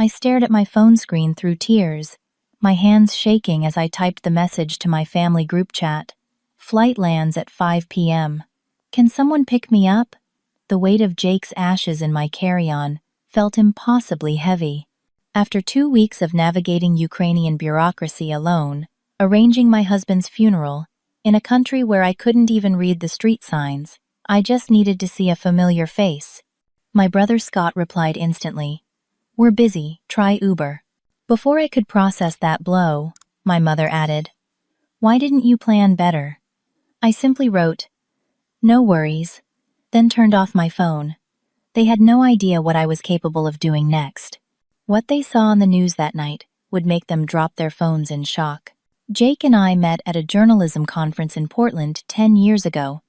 I stared at my phone screen through tears, my hands shaking as I typed the message to my family group chat. Flight lands at 5 p.m. Can someone pick me up? The weight of Jake's ashes in my carry-on felt impossibly heavy. After 2 weeks of navigating Ukrainian bureaucracy alone, arranging my husband's funeral, in a country where I couldn't even read the street signs, I just needed to see a familiar face. My brother Scott replied instantly, "We're busy, try Uber." Before I could process that blow, my mother added, "Why didn't you plan better?" I simply wrote, "No worries," then turned off my phone. They had no idea what I was capable of doing next. What they saw on the news that night would make them drop their phones in shock. Jake and I met at a journalism conference in Portland 10 years ago.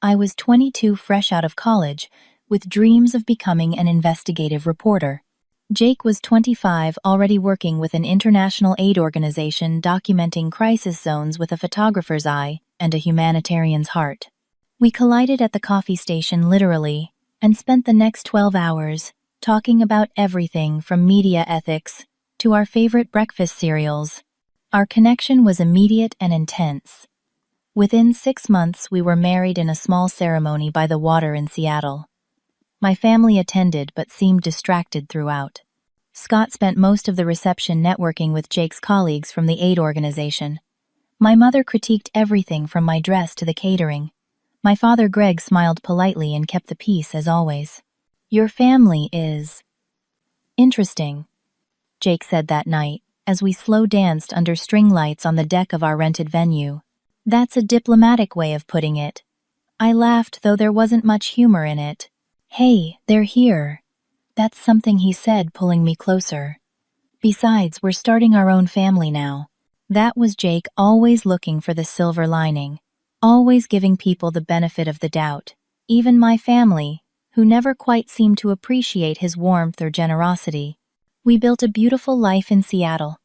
I was 22, fresh out of college, with dreams of becoming an investigative reporter. Jake was 25, already working with an international aid organization documenting crisis zones with a photographer's eye and a humanitarian's heart. We collided at the coffee station literally, and spent the next 12 hours talking about everything from media ethics to our favorite breakfast cereals. Our connection was immediate and intense. Within 6 months, we were married in a small ceremony by the water in Seattle. My family attended but seemed distracted throughout. Scott spent most of the reception networking with Jake's colleagues from the aid organization. My mother critiqued everything from my dress to the catering. My father Greg smiled politely and kept the peace as always. "Your family is interesting," Jake said that night, as we slow danced under string lights on the deck of our rented venue. "That's a diplomatic way of putting it." I laughed, though there wasn't much humor in it. "Hey, they're here." That's something he said, pulling me closer. "Besides, we're starting our own family now." That was Jake, always looking for the silver lining, always giving people the benefit of the doubt, even my family, who never quite seemed to appreciate his warmth or generosity. We built a beautiful life in Seattle.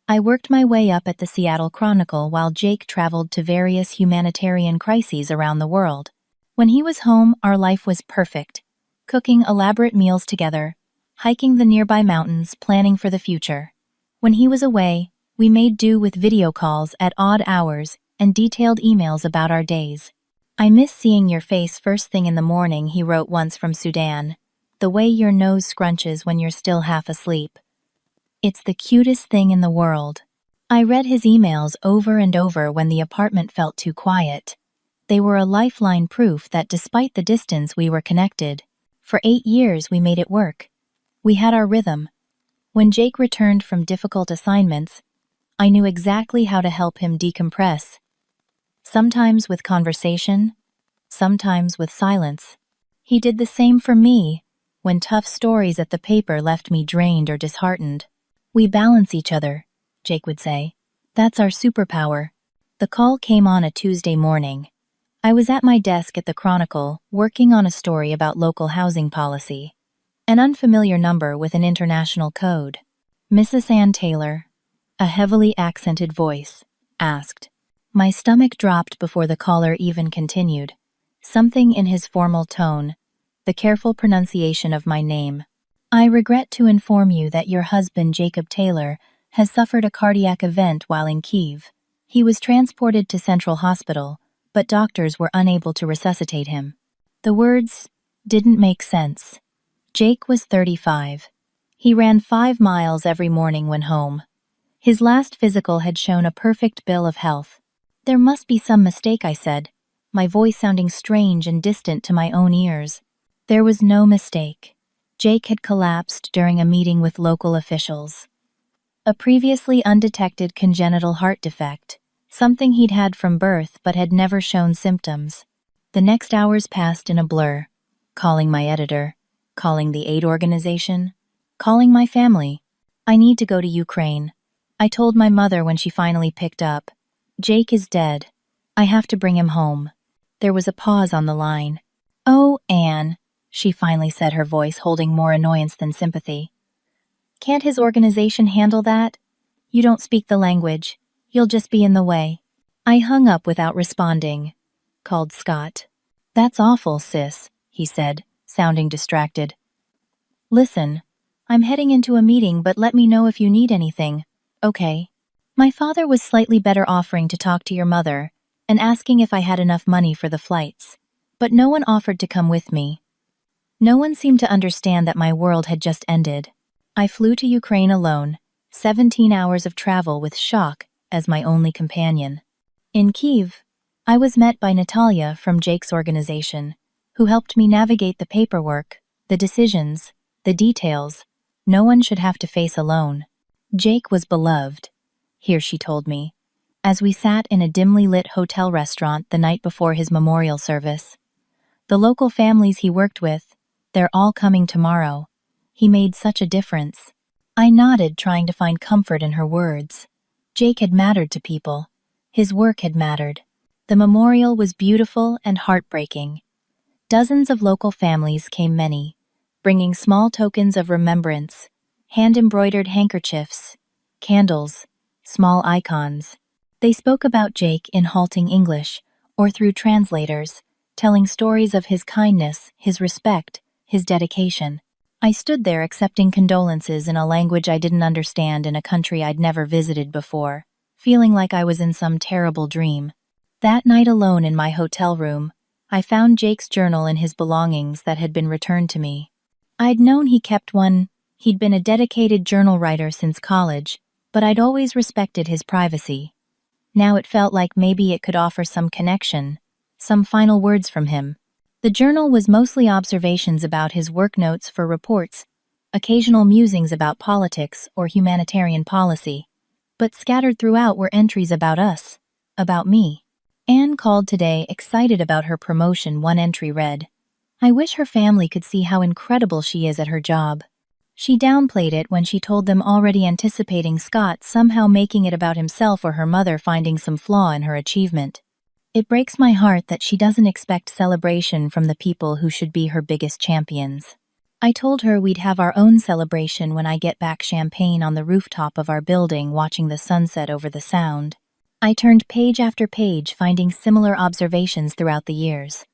I worked my way up at the Seattle Chronicle while Jake traveled to various humanitarian crises around the world. When he was home, our life was perfect. Cooking elaborate meals together, hiking the nearby mountains, planning for the future. When he was away, we made do with video calls at odd hours and detailed emails about our days. "I miss seeing your face first thing in the morning," he wrote once from Sudan. "The way your nose scrunches when you're still half asleep. It's the cutest thing in the world." I read his emails over and over when the apartment felt too quiet. They were a lifeline, proof that despite the distance we were connected. For 8 years we made it work. We had our rhythm. When Jake returned from difficult assignments, I knew exactly how to help him decompress. Sometimes with conversation, sometimes with silence. He did the same for me when tough stories at the paper left me drained or disheartened. "We balance each other," Jake would say. "That's our superpower." The call came on a Tuesday morning. I was at my desk at the Chronicle, working on a story about local housing policy. An unfamiliar number with an international code. "Mrs. Ann Taylor," a heavily accented voice, asked. My stomach dropped before the caller even continued. Something in his formal tone, the careful pronunciation of my name. "I regret to inform you that your husband, Jacob Taylor, has suffered a cardiac event while in Kyiv. He was transported to Central Hospital, but doctors were unable to resuscitate him." The words didn't make sense. Jake was 35. He ran 5 miles every morning when home. His last physical had shown a perfect bill of health. "There must be some mistake," I said, my voice sounding strange and distant to my own ears. There was no mistake. Jake had collapsed during a meeting with local officials. A previously undetected congenital heart defect, something he'd had from birth but had never shown symptoms. The next hours passed in a blur, calling my editor, calling the aid organization, calling my family. "I need to go to Ukraine," I told my mother when she finally picked up. "Jake is dead. I have to bring him home." There was a pause on the line. "Oh, Anne," she finally said, her voice holding more annoyance than sympathy. "Can't his organization handle that? You don't speak the language. You'll just be in the way." I hung up without responding. Called Scott. "That's awful, sis," he said, sounding distracted. "Listen, I'm heading into a meeting, but let me know if you need anything. Okay. My father was slightly better offering to talk to your mother and asking if I had enough money for the flights. But no one offered to come with me. No one seemed to understand that my world had just ended. I flew to Ukraine alone, 17 hours of travel with shock as my only companion. In Kyiv, I was met by Natalia from Jake's organization, who helped me navigate the paperwork, the decisions, the details. No one should have to face alone. Jake was beloved, here she told me, as we sat in a dimly lit hotel restaurant the night before his memorial service. The local families he worked with, they're all coming tomorrow. He made such a difference. I nodded, trying to find comfort in her words. Jake had mattered to people. His work had mattered. The memorial was beautiful and heartbreaking. Dozens of local families came, many, bringing small tokens of remembrance, hand-embroidered handkerchiefs, candles, small icons. They spoke about Jake in halting English or through translators, telling stories of his kindness, his respect, his dedication. I stood there accepting condolences in a language I didn't understand in a country I'd never visited before, feeling like I was in some terrible dream. That night alone in my hotel room, I found Jake's journal and his belongings that had been returned to me. I'd known he kept one. He'd been a dedicated journal writer since college, but I'd always respected his privacy. Now it felt like maybe it could offer some connection, some final words from him. The journal was mostly observations about his work, notes for reports, occasional musings about politics or humanitarian policy. But scattered throughout were entries about us, about me. Anne called today, excited about her promotion. One entry read, "I wish her family could see how incredible she is at her job." She downplayed it when she told them, already anticipating Scott somehow making it about himself or her mother finding some flaw in her achievement. It breaks my heart that she doesn't expect celebration from the people who should be her biggest champions. I told her we'd have our own celebration when I get back, champagne on the rooftop of our building watching the sunset over the Sound. I turned page after page, finding similar observations throughout the years.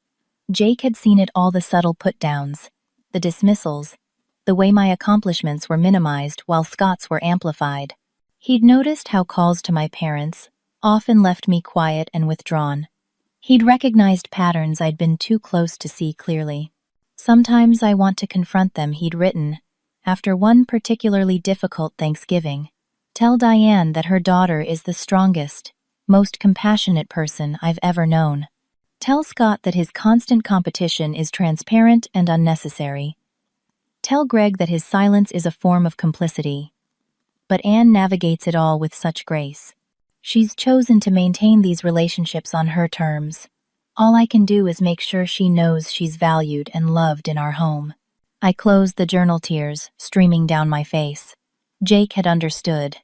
Jake had seen it all: the subtle put-downs, the dismissals, the way my accomplishments were minimized while Scott's were amplified. He'd noticed how calls to my parents often left me quiet and withdrawn. He'd recognized patterns I'd been too close to see clearly. "Sometimes I want to confront them," he'd written, after one particularly difficult Thanksgiving. "Tell Diane that her daughter is the strongest, most compassionate person I've ever known. Tell Scott that his constant competition is transparent and unnecessary. Tell Greg that his silence is a form of complicity." But Anne navigates it all with such grace. She's chosen to maintain these relationships on her terms. All I can do is make sure she knows she's valued and loved in our home. I closed the journal, tears streaming down my face. Jake had understood.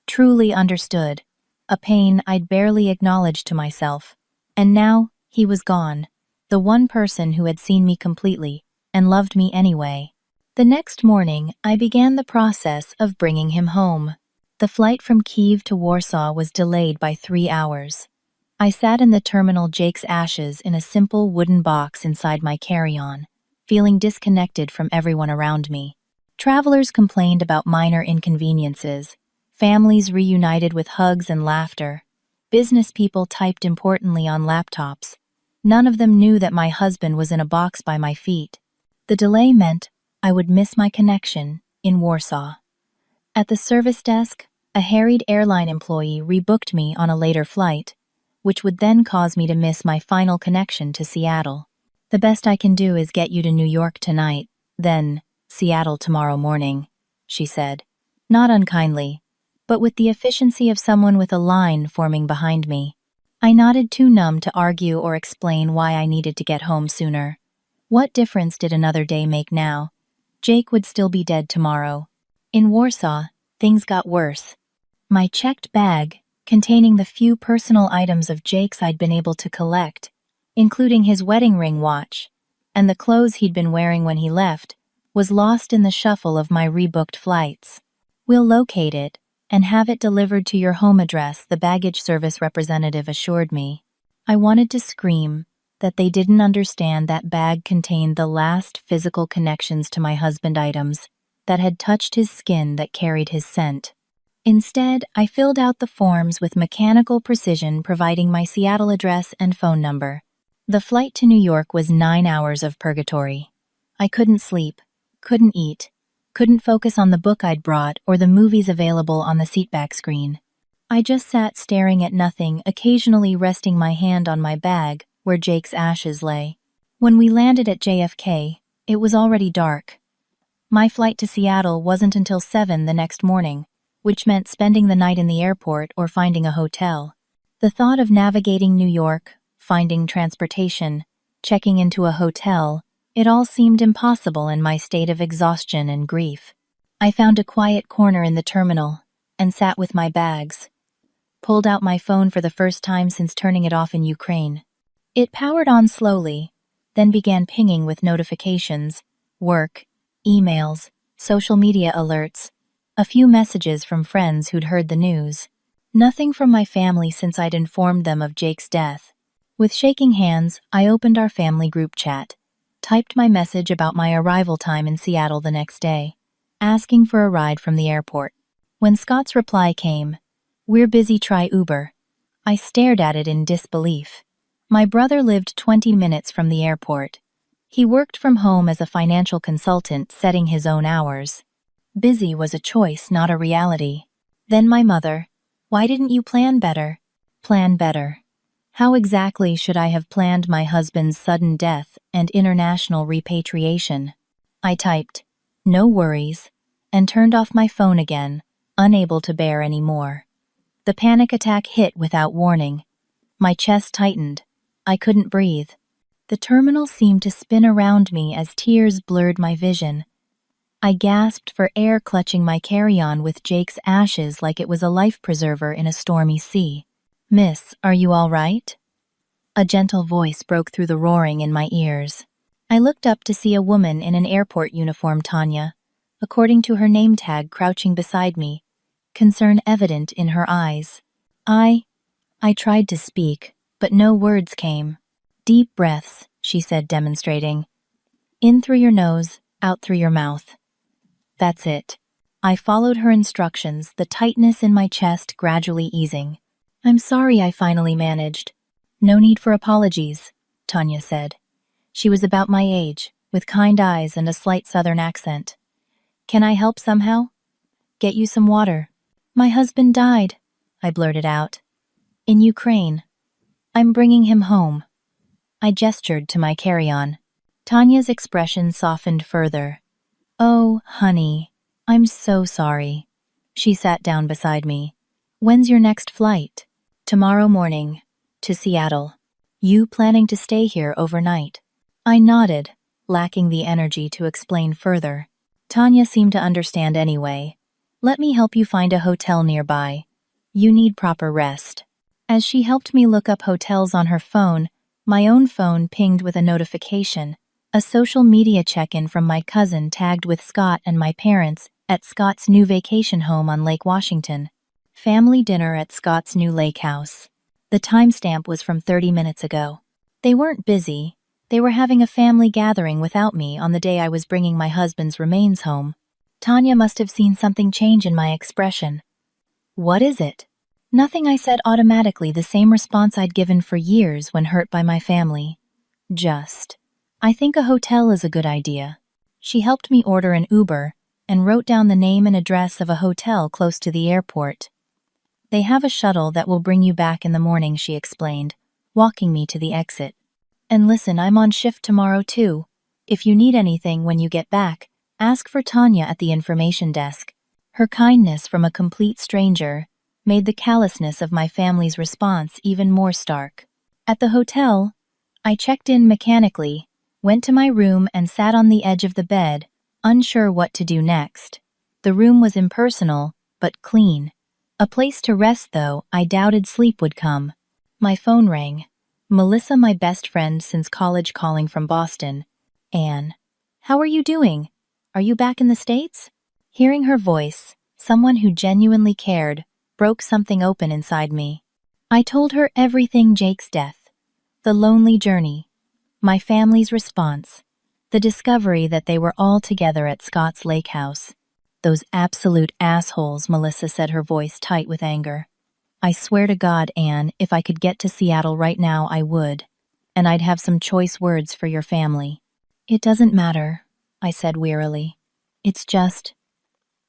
Truly understood. A pain I'd barely acknowledged to myself. And now, he was gone. The one person who had seen me completely and loved me anyway. The next morning, I began the process of bringing him home. The flight from Kyiv to Warsaw was delayed by 3 hours. I sat in the terminal, Jake's ashes in a simple wooden box inside my carry-on, feeling disconnected from everyone around me. Travelers complained about minor inconveniences. Families reunited with hugs and laughter. Business people typed importantly on laptops. None of them knew that my husband was in a box by my feet. The delay meant I would miss my connection in Warsaw. At the service desk, a harried airline employee rebooked me on a later flight, which would then cause me to miss my final connection to Seattle. "The best I can do is get you to New York tonight, then Seattle tomorrow morning," she said. Not unkindly, but with the efficiency of someone with a line forming behind me. I nodded, too numb to argue or explain why I needed to get home sooner. What difference did another day make now? Jake would still be dead tomorrow. In Warsaw, things got worse. My checked bag, containing the few personal items of Jake's I'd been able to collect, including his wedding ring, watch, and the clothes he'd been wearing when he left, was lost in the shuffle of my rebooked flights. "We'll locate it and have it delivered to your home address," the baggage service representative assured me. I wanted to scream that they didn't understand that bag contained the last physical connections to my husband items, that had touched his skin that carried his scent. Instead, I filled out the forms with mechanical precision, providing my Seattle address and phone number. The flight to New York was 9 hours of purgatory. I couldn't sleep, couldn't eat, couldn't focus on the book I'd brought or the movies available on the seatback screen. I just sat staring at nothing, occasionally resting my hand on my bag, where Jake's ashes lay. When we landed at JFK, it was already dark. My flight to Seattle wasn't until 7 the next morning, which meant spending the night in the airport or finding a hotel. The thought of navigating New York, finding transportation, checking into a hotel, it all seemed impossible in my state of exhaustion and grief. I found a quiet corner in the terminal and sat with my bags. Pulled out my phone for the first time since turning it off in Ukraine. It powered on slowly, then began pinging with notifications, work, emails, social media alerts, a few messages from friends who'd heard the news. Nothing from my family since I'd informed them of Jake's death. With shaking hands, I opened our family group chat, typed my message about my arrival time in Seattle the next day, asking for a ride from the airport. When Scott's reply came, "We're busy, try Uber," I stared at it in disbelief. My brother lived 20 minutes from the airport. He worked from home as a financial consultant, setting his own hours. Busy was a choice, not a reality. Then my mother, "Why didn't you plan better?" Plan better. How exactly should I have planned my husband's sudden death and international repatriation? I typed, "No worries," and turned off my phone again, unable to bear any more. The panic attack hit without warning. My chest tightened. I couldn't breathe. The terminal seemed to spin around me as tears blurred my vision. I gasped for air, clutching my carry-on with Jake's ashes like it was a life preserver in a stormy sea. "Miss, are you all right?" A gentle voice broke through the roaring in my ears. I looked up to see a woman in an airport uniform, Tanya, according to her name tag, crouching beside me, concern evident in her eyes. I tried to speak, but no words came. "Deep breaths," she said, demonstrating. "In through your nose, out through your mouth." That's it. I followed her instructions, the tightness in my chest gradually easing. "I'm sorry," I finally managed. "No need for apologies," Tanya said. She was about my age, with kind eyes and a slight southern accent. "Can I help somehow? Get you some water?" "My husband died," I blurted out. "In Ukraine. I'm bringing him home." I gestured to my carry-on. Tanya's expression softened further. "Oh, honey, I'm so sorry." She sat down beside me. "When's your next flight?" "Tomorrow morning. To Seattle." "You planning to stay here overnight?" I nodded, lacking the energy to explain further. Tanya seemed to understand anyway. "Let me help you find a hotel nearby. You need proper rest." As she helped me look up hotels on her phone, my own phone pinged with a notification. A social media check-in from my cousin tagged with Scott and my parents at Scott's new vacation home on Lake Washington. Family dinner at Scott's new lake house. The timestamp was from 30 minutes ago. They weren't busy. They were having a family gathering without me on the day I was bringing my husband's remains home. Tanya must have seen something change in my expression. "What is it?" "Nothing," I said automatically, the same response I'd given for years when hurt by my family. I think a hotel is a good idea." She helped me order an Uber and wrote down the name and address of a hotel close to the airport. "They have a shuttle that will bring you back in the morning," she explained, walking me to the exit. "And listen, I'm on shift tomorrow too. If you need anything when you get back, ask for Tanya at the information desk." Her kindness from a complete stranger made the callousness of my family's response even more stark. At the hotel, I checked in mechanically, went to my room and sat on the edge of the bed, unsure what to do next. The room was impersonal, but clean. A place to rest, though I doubted sleep would come. My phone rang. Melissa, my best friend since college, calling from Boston. "Anne, how are you doing? Are you back in the States?" Hearing her voice, someone who genuinely cared, broke something open inside me. I told her everything: Jake's death, the lonely journey, my family's response, the discovery that they were all together at Scott's lake house. Those absolute assholes, Melissa said, her voice tight with anger. I swear to God, Anne, if I could get to Seattle right now, I would. And I'd have some choice words for your family. It doesn't matter, I said wearily. It's just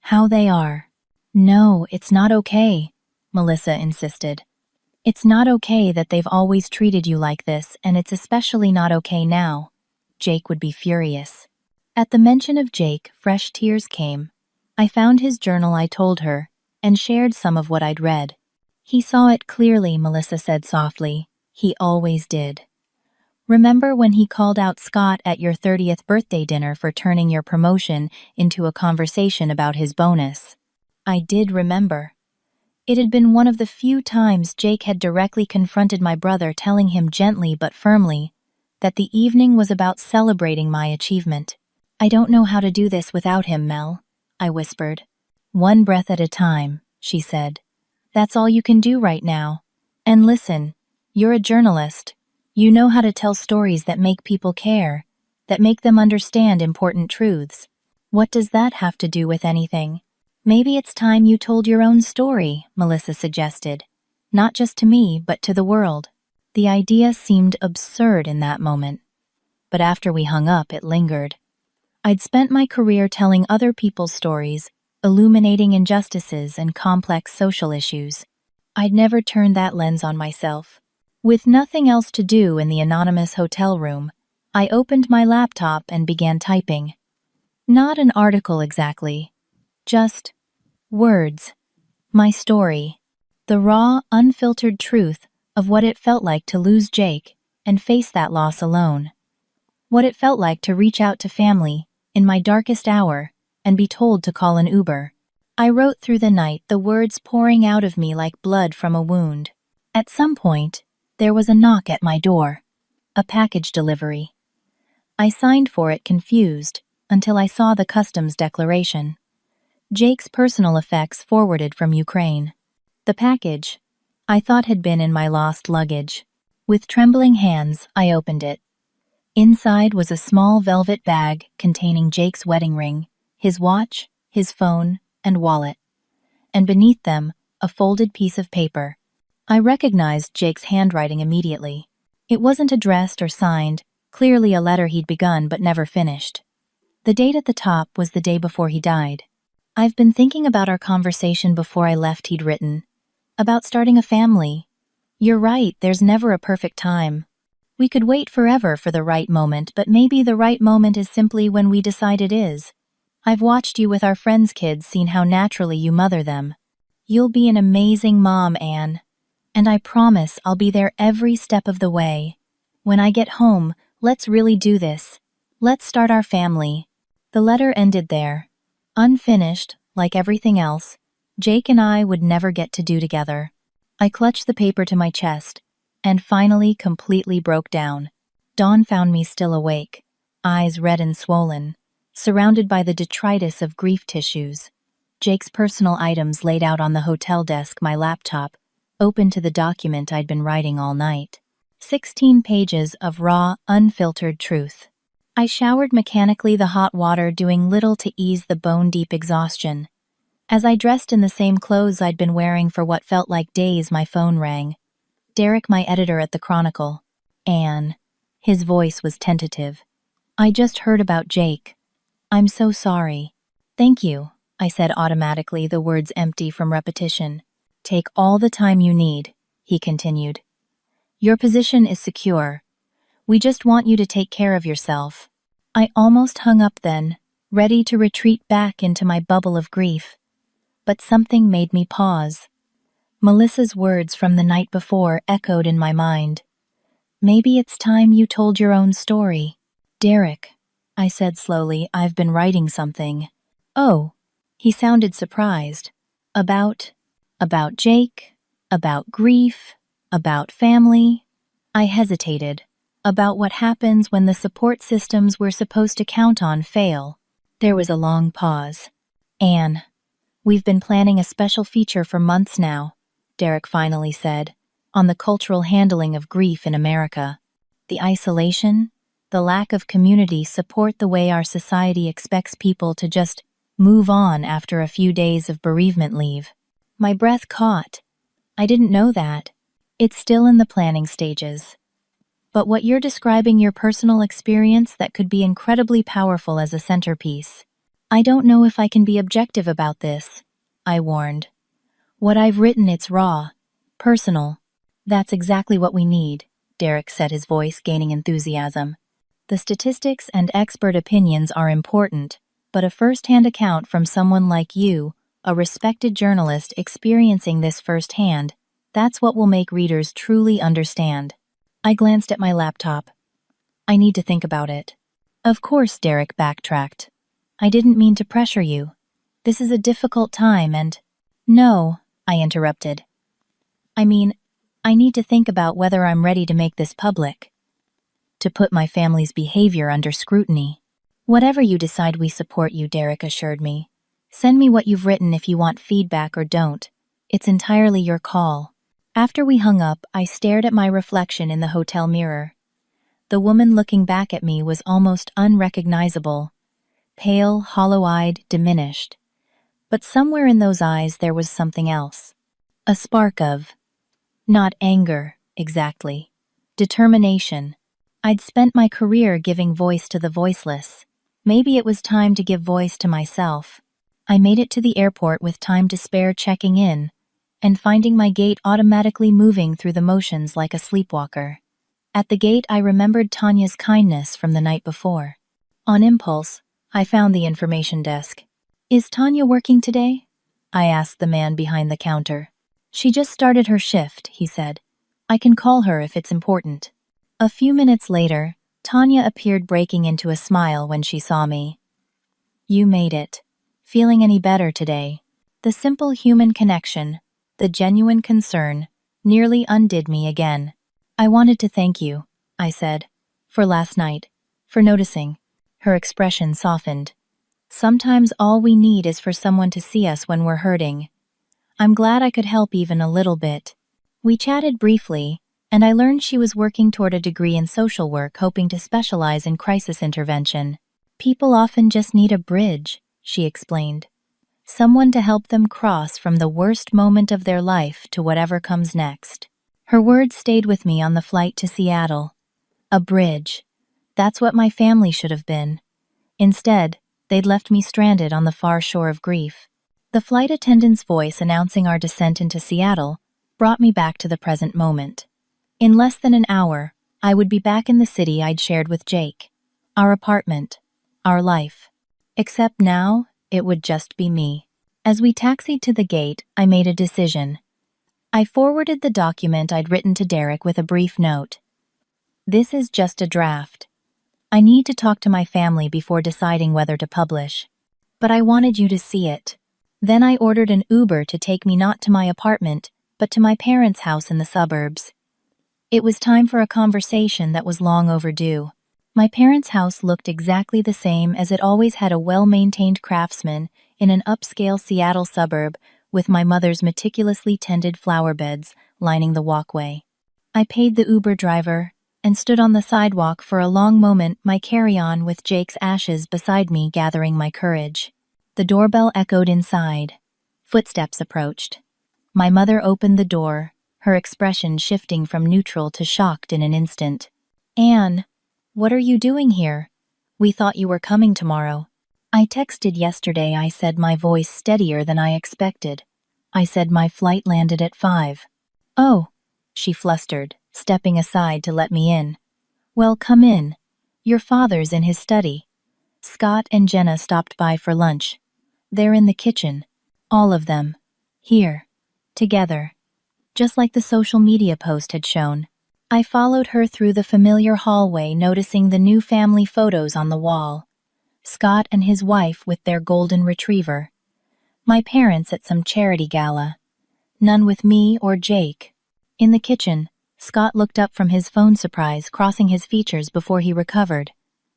how they are. No, it's not okay, Melissa insisted. It's not okay that they've always treated you like this, and it's especially not okay now. Jake would be furious. At the mention of Jake, fresh tears came. I found his journal, I told her, and shared some of what I'd read. He saw it clearly, Melissa said softly. He always did. Remember when he called out Scott at your 30th birthday dinner for turning your promotion into a conversation about his bonus? I did remember. It had been one of the few times Jake had directly confronted my brother, telling him gently but firmly that the evening was about celebrating my achievement. I don't know how to do this without him, Mel, I whispered. One breath at a time, she said. That's all you can do right now. And listen, you're a journalist. You know how to tell stories that make people care, that make them understand important truths. What does that have to do with anything? Maybe it's time you told your own story, Melissa suggested. Not just to me, but to the world. The idea seemed absurd in that moment. But after we hung up, it lingered. I'd spent my career telling other people's stories, illuminating injustices and complex social issues. I'd never turned that lens on myself. With nothing else to do in the anonymous hotel room, I opened my laptop and began typing. Not an article exactly, just words. My story. The raw, unfiltered truth of what it felt like to lose Jake and face that loss alone. What it felt like to reach out to family in my darkest hour and be told to call an Uber. I wrote through the night, the words pouring out of me like blood from a wound. At some point, there was a knock at my door. A package delivery. I signed for it, confused, until I saw the customs declaration. Jake's personal effects forwarded from Ukraine. The package, I thought, had been in my lost luggage. With trembling hands, I opened it. Inside was a small velvet bag containing Jake's wedding ring, his watch, his phone, and wallet. And beneath them, a folded piece of paper. I recognized Jake's handwriting immediately. It wasn't addressed or signed, clearly a letter he'd begun but never finished. The date at the top was the day before he died. I've been thinking about our conversation before I left, he'd written. About starting a family. You're right, there's never a perfect time. We could wait forever for the right moment, but maybe the right moment is simply when we decide it is. I've watched you with our friends' kids, seen how naturally you mother them. You'll be an amazing mom, Anne. And I promise I'll be there every step of the way. When I get home, let's really do this. Let's start our family. The letter ended there. Unfinished, like everything else, Jake and I would never get to do together. I clutched the paper to my chest, and finally completely broke down. Dawn found me still awake, eyes red and swollen, surrounded by the detritus of grief tissues. Jake's personal items laid out on the hotel desk, my laptop, open to the document I'd been writing all night. 16 pages of raw, unfiltered truth. I showered mechanically, the hot water doing little to ease the bone-deep exhaustion. As I dressed in the same clothes I'd been wearing for what felt like days, my phone rang. Derek, my editor at the Chronicle. Anne. His voice was tentative. I just heard about Jake. I'm so sorry. Thank you, I said automatically, the words empty from repetition. Take all the time you need, he continued. Your position is secure. We just want you to take care of yourself. I almost hung up then, ready to retreat back into my bubble of grief. But something made me pause. Melissa's words from the night before echoed in my mind. Maybe it's time you told your own story. Derek, I said slowly, I've been writing something. Oh, he sounded surprised. About Jake, about grief, about family. I hesitated. About what happens when the support systems we're supposed to count on fail. There was a long pause. Anne, we've been planning a special feature for months now, Derek finally said, on the cultural handling of grief in America. The isolation, the lack of community support, the way our society expects people to just Move on after a few days of bereavement leave. My breath caught. I didn't know that. It's still in the planning stages. But what you're describing, your personal experience that could be incredibly powerful as a centerpiece. I don't know if I can be objective about this, I warned. What I've written, it's raw, personal. That's exactly what we need, Derek said, his voice gaining enthusiasm. The statistics and expert opinions are important, but a first-hand account from someone like you, a respected journalist experiencing this firsthand, that's what will make readers truly understand. I glanced at my laptop. I need to think about it. Of course, Derek backtracked. I didn't mean to pressure you. This is a difficult time and— No, I interrupted. I mean, I need to think about whether I'm ready to make this public. To put my family's behavior under scrutiny. Whatever you decide, we support you, Derek assured me. Send me what you've written if you want feedback or don't. It's entirely your call. After we hung up, I stared at my reflection in the hotel mirror. The woman looking back at me was almost unrecognizable. Pale, hollow-eyed, diminished. But somewhere in those eyes there was something else. A spark of— not anger, exactly. Determination. I'd spent my career giving voice to the voiceless. Maybe it was time to give voice to myself. I made it to the airport with time to spare, checking in, and finding my gate automatically moving through the motions like a sleepwalker. At the gate, I remembered Tanya's kindness from the night before. On impulse, I found the information desk. Is Tanya working today? I asked the man behind the counter. She just started her shift, he said. I can call her if it's important. A few minutes later, Tanya appeared, breaking into a smile when she saw me. You made it. Feeling any better today? The simple human connection, the genuine concern, nearly undid me again. I wanted to thank you, I said, for last night, for noticing. Her expression softened. Sometimes all we need is for someone to see us when we're hurting. I'm glad I could help even a little bit. We chatted briefly, and I learned she was working toward a degree in social work, hoping to specialize in crisis intervention. People often just need a bridge, she explained. Someone to help them cross from the worst moment of their life to whatever comes next. Her words stayed with me on the flight to Seattle. A bridge. That's what my family should have been. Instead, they'd left me stranded on the far shore of grief. The flight attendant's voice announcing our descent into Seattle brought me back to the present moment. In less than an hour, I would be back in the city I'd shared with Jake. Our apartment. Our life. Except now, it would just be me. As we taxied to the gate, I made a decision. I forwarded the document I'd written to Derek with a brief note. This is just a draft. I need to talk to my family before deciding whether to publish. But I wanted you to see it. Then I ordered an Uber to take me not to my apartment, but to my parents' house in the suburbs. It was time for a conversation that was long overdue. My parents' house looked exactly the same as it always had, a well-maintained craftsman in an upscale Seattle suburb with my mother's meticulously tended flower beds lining the walkway. I paid the Uber driver and stood on the sidewalk for a long moment, my carry-on with Jake's ashes beside me, gathering my courage. The doorbell echoed inside. Footsteps approached. My mother opened the door, her expression shifting from neutral to shocked in an instant. Anne, what are you doing here? We thought you were coming tomorrow. I texted yesterday, I said, my voice steadier than I expected. I said my flight landed at 5. Oh, she flustered, stepping aside to let me in. Well, come in. Your father's in his study. Scott and Jenna stopped by for lunch. They're in the kitchen. All of them. Here. Together. Just like the social media post had shown. I followed her through the familiar hallway, noticing the new family photos on the wall. Scott and his wife with their golden retriever. My parents at some charity gala. None with me or Jake. In the kitchen, Scott looked up from his phone, surprise crossing his features before he recovered.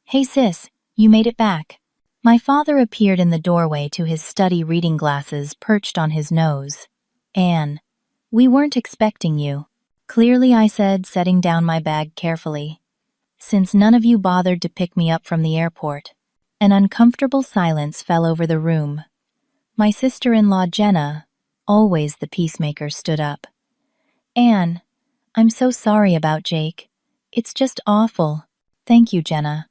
Hey sis, you made it back. My father appeared in the doorway to his study, reading glasses perched on his nose. Anne, we weren't expecting you. Clearly, I said, setting down my bag carefully. Since none of you bothered to pick me up from the airport. An uncomfortable silence fell over the room. My sister-in-law Jenna, always the peacemaker, stood up. "Anne, I'm so sorry about Jake. It's just awful." "Thank you, Jenna,"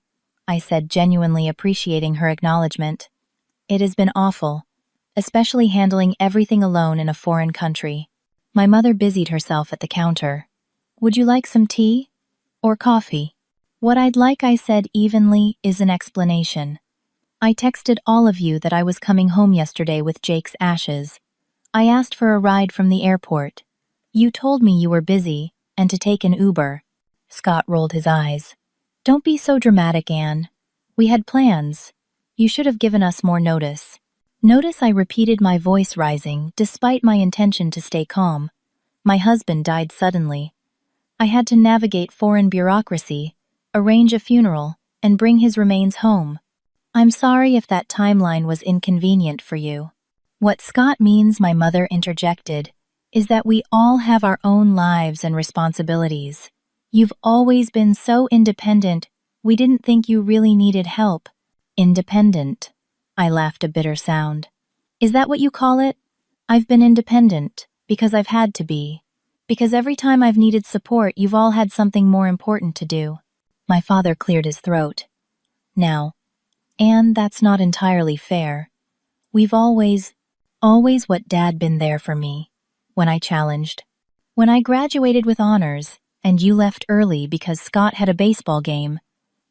I said, genuinely appreciating her acknowledgement. "It has been awful, especially handling everything alone in a foreign country." My mother busied herself at the counter. "Would you like some tea? Or coffee?" "What I'd like," I said evenly, "is an explanation. I texted all of you that I was coming home yesterday with Jake's ashes. I asked for a ride from the airport. You told me you were busy and to take an Uber." Scott rolled his eyes. "Don't be so dramatic, Anne. We had plans. You should have given us more notice." "Notice?" I repeated, my voice rising, despite my intention to stay calm. "My husband died suddenly. I had to navigate foreign bureaucracy, arrange a funeral, and bring his remains home. I'm sorry if that timeline was inconvenient for you." "What Scott means," my mother interjected, "is that we all have our own lives and responsibilities. You've always been so independent, we didn't think you really needed help." "Independent?" I laughed, a bitter sound. "Is that what you call it? I've been independent because I've had to be. Because every time I've needed support, you've all had something more important to do." My father cleared his throat. "Now, Anne, that's not entirely fair. We've always what, Dad, been there for me?" When I challenged. "When I graduated with honors, and you left early because Scott had a baseball game.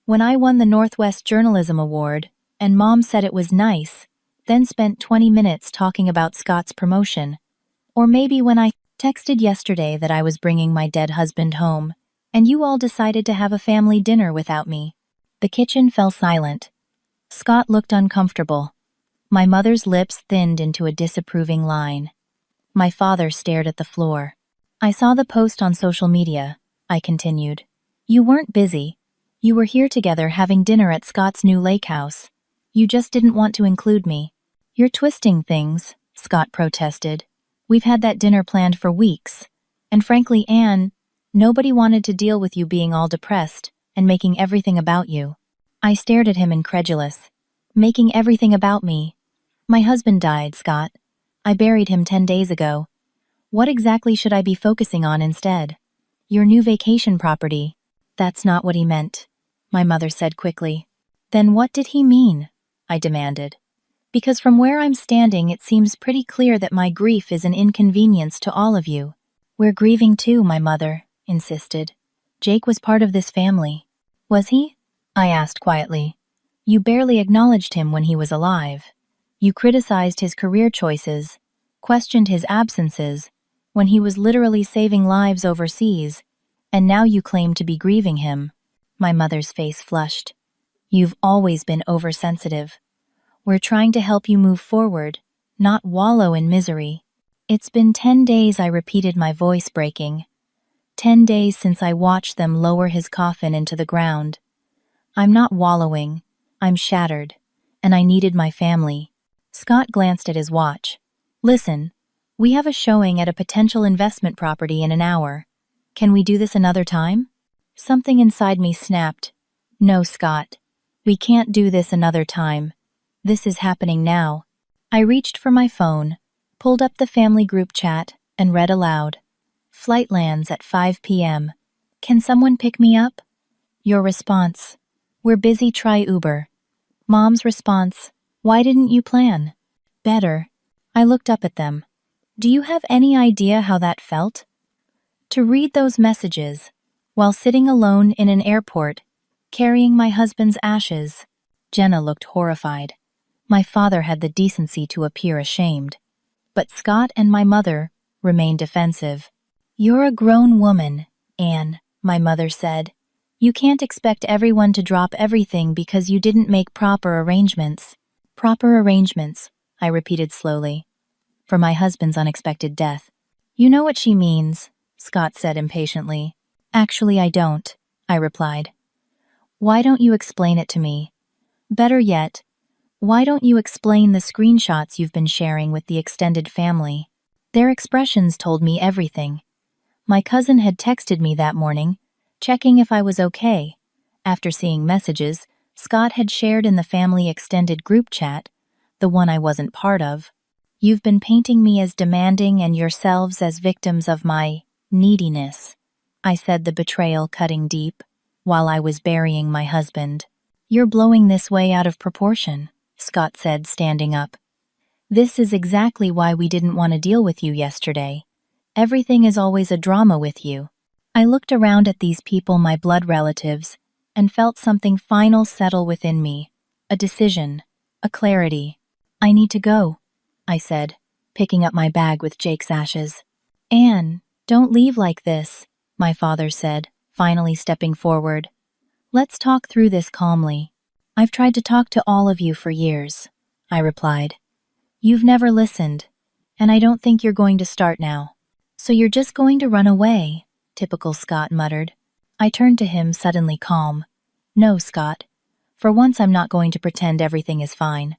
When I won the Northwest Journalism Award, and Mom said it was nice, then spent 20 minutes talking about Scott's promotion. Or maybe when I texted yesterday that I was bringing my dead husband home, and you all decided to have a family dinner without me." The kitchen fell silent. Scott looked uncomfortable. My mother's lips thinned into a disapproving line. My father stared at the floor. "I saw the post on social media," I continued. "You weren't busy. You were here together having dinner at Scott's new lake house. You just didn't want to include me." "You're twisting things," Scott protested. "We've had that dinner planned for weeks. And frankly, Anne, nobody wanted to deal with you being all depressed and making everything about you." I stared at him, incredulous. "Making everything about me? My husband died, Scott. I buried him 10 days ago. What exactly should I be focusing on instead?" "Your new vacation property." "That's not what he meant," my mother said quickly. "Then what did he mean?" I demanded. "Because from where I'm standing, it seems pretty clear that my grief is an inconvenience to all of you." "We're grieving too," my mother insisted. "Jake was part of this family." "Was he?" I asked quietly. "You barely acknowledged him when he was alive. You criticized his career choices, questioned his absences, when he was literally saving lives overseas, and now you claim to be grieving him." My mother's face flushed. "You've always been oversensitive. We're trying to help you move forward, not wallow in misery." "It's been 10 days," I repeated, my voice breaking. 10 days since I watched them lower his coffin into the ground. I'm not wallowing. I'm shattered. And I needed my family." Scott glanced at his watch. "Listen, we have a showing at a potential investment property in an hour. Can we do this another time?" Something inside me snapped. "No, Scott. We can't do this another time. This is happening now." I reached for my phone, pulled up the family group chat, and read aloud. "Flight lands at 5 p.m. Can someone pick me up?" Your response: "We're busy, try Uber." Mom's response: "Why didn't you plan better?" I looked up at them. Do you have any idea how that felt? To read those messages while sitting alone in an airport, carrying my husband's ashes. Jenna looked horrified. My father had the decency to appear ashamed. But Scott and my mother remained defensive. "You're a grown woman, Anne," my mother said. "You can't expect everyone to drop everything because you didn't make proper arrangements." "Proper arrangements," I repeated slowly, "for my husband's unexpected death." "You know what she means," Scott said impatiently. "Actually, I don't," I replied. "Why don't you explain it to me? Better yet, why don't you explain the screenshots you've been sharing with the extended family?" Their expressions told me everything. My cousin had texted me that morning, checking if I was okay. After seeing messages, Scott had shared in the family extended group chat, the one I wasn't part of. "You've been painting me as demanding and yourselves as victims of my neediness," I said, the betrayal cutting deep, while I was burying my husband. "You're blowing this way out of proportion," Scott said, standing up. "This is exactly why we didn't want to deal with you yesterday. Everything is always a drama with you." I looked around at these people, my blood relatives, and felt something final settle within me. A decision, a clarity. "I need to go," I said, picking up my bag with Jake's ashes. "Anne, don't leave like this," my father said, finally stepping forward. "Let's talk through this calmly." "I've tried to talk to all of you for years," I replied. "You've never listened, and I don't think you're going to start now." "So you're just going to run away?" Typical Scott muttered. I turned to him, suddenly calm. "No, Scott. For once I'm not going to pretend everything is fine.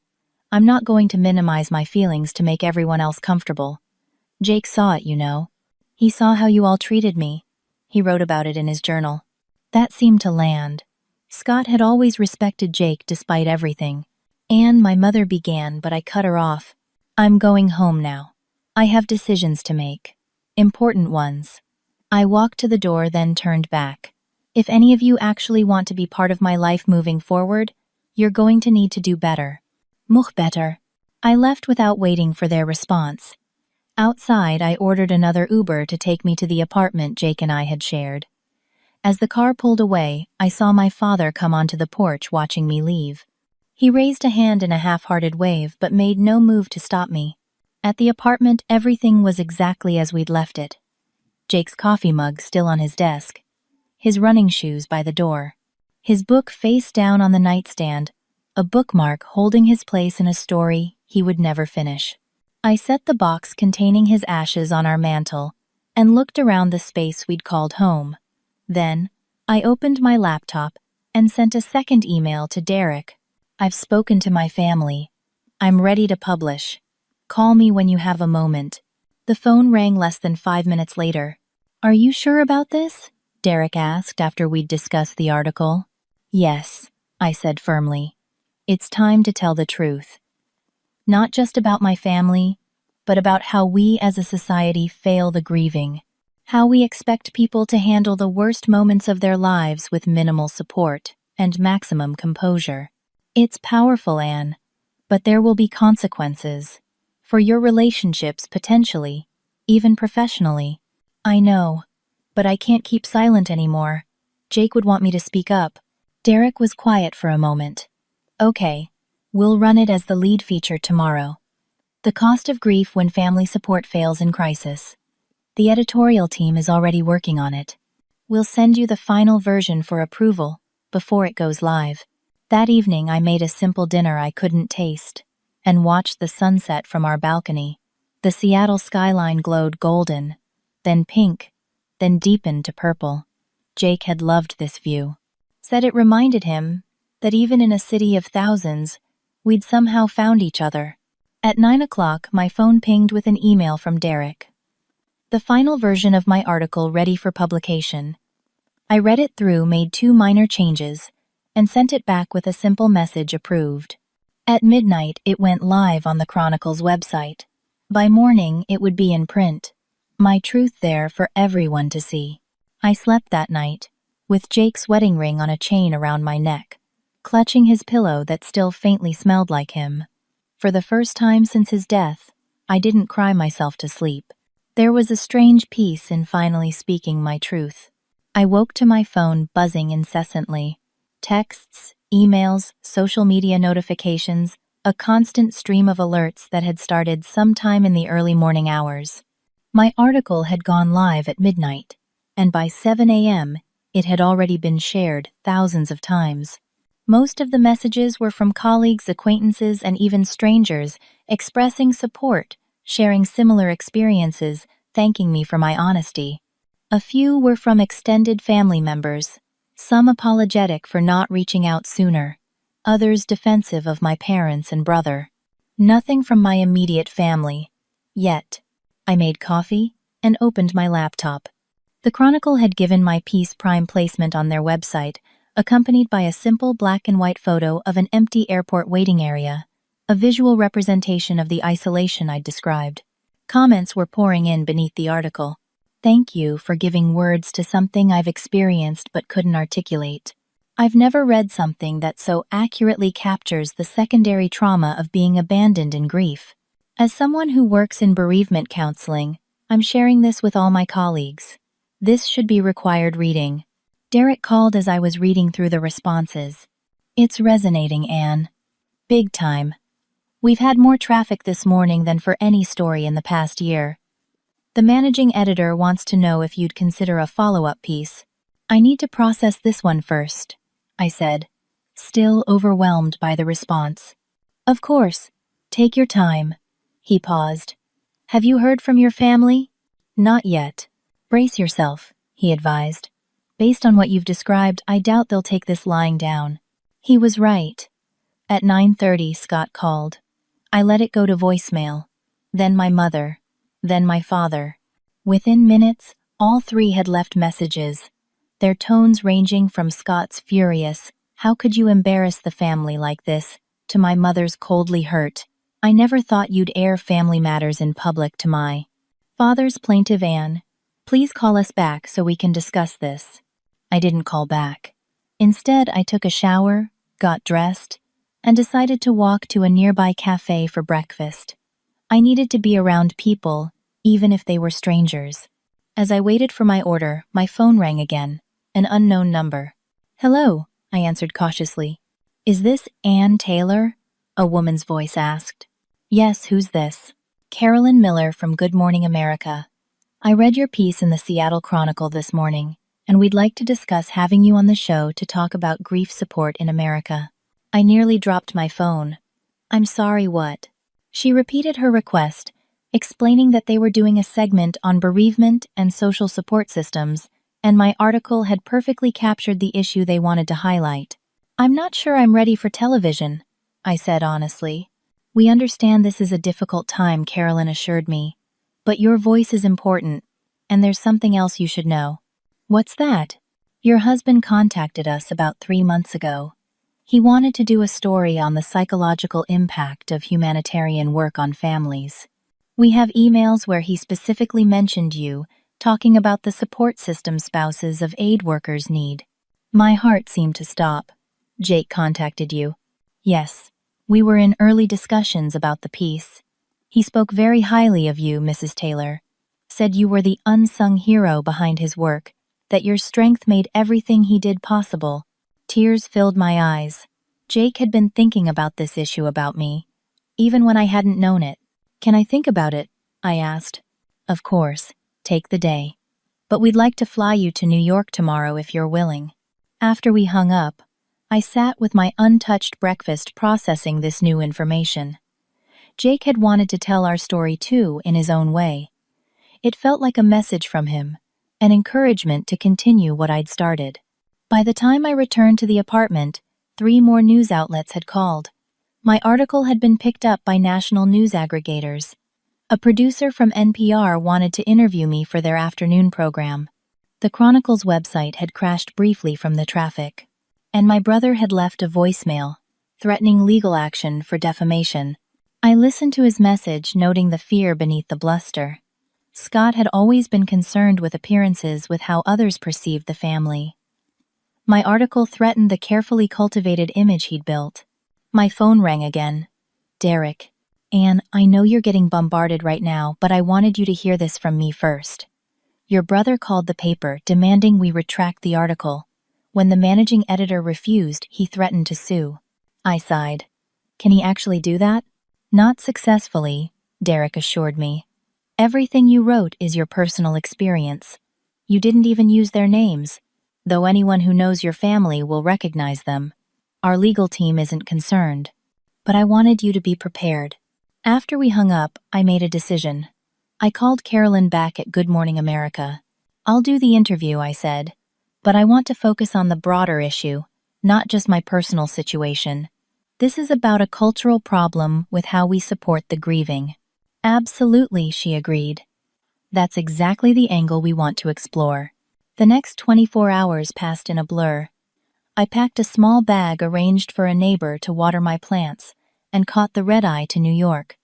I'm not going to minimize my feelings to make everyone else comfortable. Jake saw it, you know. He saw how you all treated me. He wrote about it in his journal." That seemed to land. Scott had always respected Jake despite everything. "Anne," my mother began, but I cut her off. "I'm going home now. I have decisions to make. Important ones." I walked to the door, then turned back. "If any of you actually want to be part of my life moving forward, you're going to need to do better." "Much better." I left without waiting for their response. Outside, I ordered another Uber to take me to the apartment Jake and I had shared. As the car pulled away, I saw my father come onto the porch watching me leave. He raised a hand in a half-hearted wave but made no move to stop me. At the apartment, everything was exactly as we'd left it. Jake's coffee mug still on his desk, his running shoes by the door, his book face down on the nightstand, a bookmark holding his place in a story he would never finish. I set the box containing his ashes on our mantel and looked around the space we'd called home. Then, I opened my laptop and sent a second email to Derek. "I've spoken to my family. I'm ready to publish. Call me when you have a moment." The phone rang less than 5 minutes later. "Are you sure about this?" Derek asked after we'd discussed the article. "Yes," I said firmly. "It's time to tell the truth. Not just about my family, but about how we as a society fail the grieving. How we expect people to handle the worst moments of their lives with minimal support and maximum composure. It's powerful, Anne, but there will be consequences. For your relationships, potentially, even professionally. I know, but I can't keep silent anymore. Jake would want me to speak up." Derek was quiet for a moment. "Okay, we'll run it as the lead feature tomorrow. The cost of grief when family support fails in crisis. The editorial team is already working on it. We'll send you the final version for approval before it goes live." That evening, I made a simple dinner I couldn't taste and watched the sunset from our balcony. The Seattle skyline glowed golden, then pink, then deepened to purple. Jake had loved this view. Said it reminded him that even in a city of thousands, we'd somehow found each other. At 9 o'clock, my phone pinged with an email from Derek. The final version of my article ready for publication. I read it through, made 2 minor changes, and sent it back with a simple message: approved. At midnight, it went live on the Chronicle's website. By morning, it would be in print. My truth there for everyone to see. I slept that night, with Jake's wedding ring on a chain around my neck, clutching his pillow that still faintly smelled like him. For the first time since his death, I didn't cry myself to sleep. There was a strange peace in finally speaking my truth. I woke to my phone buzzing incessantly. Texts, emails, social media notifications, a constant stream of alerts that had started sometime in the early morning hours. My article had gone live at midnight, and by 7 a.m., it had already been shared thousands of times. Most of the messages were from colleagues, acquaintances, and even strangers, expressing support, sharing similar experiences, thanking me for my honesty. A few were from extended family members, some apologetic for not reaching out sooner, others defensive of my parents and brother. Nothing from my immediate family. Yet, I made coffee and opened my laptop. The Chronicle had given my piece prime placement on their website, accompanied by a simple black and white photo of an empty airport waiting area, a visual representation of the isolation I'd described. Comments were pouring in beneath the article. Thank you for giving words to something I've experienced but couldn't articulate. I've never read something that so accurately captures the secondary trauma of being abandoned in grief. As someone who works in bereavement counseling, I'm sharing this with all my colleagues. This should be required reading. Derek called as I was reading through the responses. It's resonating, Anne. Big time. We've had more traffic this morning than for any story in the past year. The managing editor wants to know if you'd consider a follow-up piece. I need to process this one first, I said, still overwhelmed by the response. Of course. Take your time. He paused. Have you heard from your family? Not yet. Brace yourself, he advised. Based on what you've described, I doubt they'll take this lying down. He was right. At 9:30, Scott called. I let it go to voicemail. Then my mother. Then my father. Within minutes, all three had left messages, their tones ranging from Scott's furious, "How could you embarrass the family like this?" to my mother's coldly hurt, "I never thought you'd air family matters in public," to my father's plaintive, "Anne, please call us back so we can discuss this." I didn't call back. Instead, I took a shower, got dressed, and decided to walk to a nearby cafe for breakfast. I needed to be around people, even if they were strangers. As I waited for my order, my phone rang again, an unknown number. Hello, I answered cautiously. Is this Anne Taylor? A woman's voice asked. Yes, who's this? Carolyn Miller from Good Morning America. I read your piece in the Seattle Chronicle this morning, and we'd like to discuss having you on the show to talk about grief support in America. I nearly dropped my phone. I'm sorry, what? She repeated her request, explaining that they were doing a segment on bereavement and social support systems, and my article had perfectly captured the issue they wanted to highlight. I'm not sure I'm ready for television, I said honestly. We understand this is a difficult time, Carolyn assured me, but your voice is important, and there's something else you should know. What's that? Your husband contacted us about 3 months ago. He wanted to do a story on the psychological impact of humanitarian work on families. We have emails where he specifically mentioned you, talking about the support system spouses of aid workers need. My heart seemed to stop. Jake contacted you. Yes, we were in early discussions about the piece. He spoke very highly of you, Mrs. Taylor. Said you were the unsung hero behind his work, that your strength made everything he did possible. Tears filled my eyes. Jake had been thinking about this issue about me, even when I hadn't known it. Can I think about it? I asked. Of course, take the day. But we'd like to fly you to New York tomorrow if you're willing. After we hung up, I sat with my untouched breakfast processing this new information. Jake had wanted to tell our story too in his own way. It felt like a message from him, an encouragement to continue what I'd started. By the time I returned to the apartment, 3 more news outlets had called. My article had been picked up by national news aggregators. A producer from NPR wanted to interview me for their afternoon program. The Chronicle's website had crashed briefly from the traffic, and my brother had left a voicemail, threatening legal action for defamation. I listened to his message, noting the fear beneath the bluster. Scott had always been concerned with appearances, with how others perceived the family. My article threatened the carefully cultivated image he'd built. My phone rang again. Derek. Anne, I know you're getting bombarded right now, but I wanted you to hear this from me first. Your brother called the paper, demanding we retract the article. When the managing editor refused, he threatened to sue. I sighed. Can he actually do that? Not successfully, Derek assured me. Everything you wrote is your personal experience. You didn't even use their names, though anyone who knows your family will recognize them. Our legal team isn't concerned. But I wanted you to be prepared. After we hung up, I made a decision. I called Carolyn back at Good Morning America. I'll do the interview, I said, but I want to focus on the broader issue, not just my personal situation. This is about a cultural problem with how we support the grieving. Absolutely, she agreed. That's exactly the angle we want to explore. The next 24 hours passed in a blur. I packed a small bag arranged for a neighbor to water my plants and caught the red-eye to New York.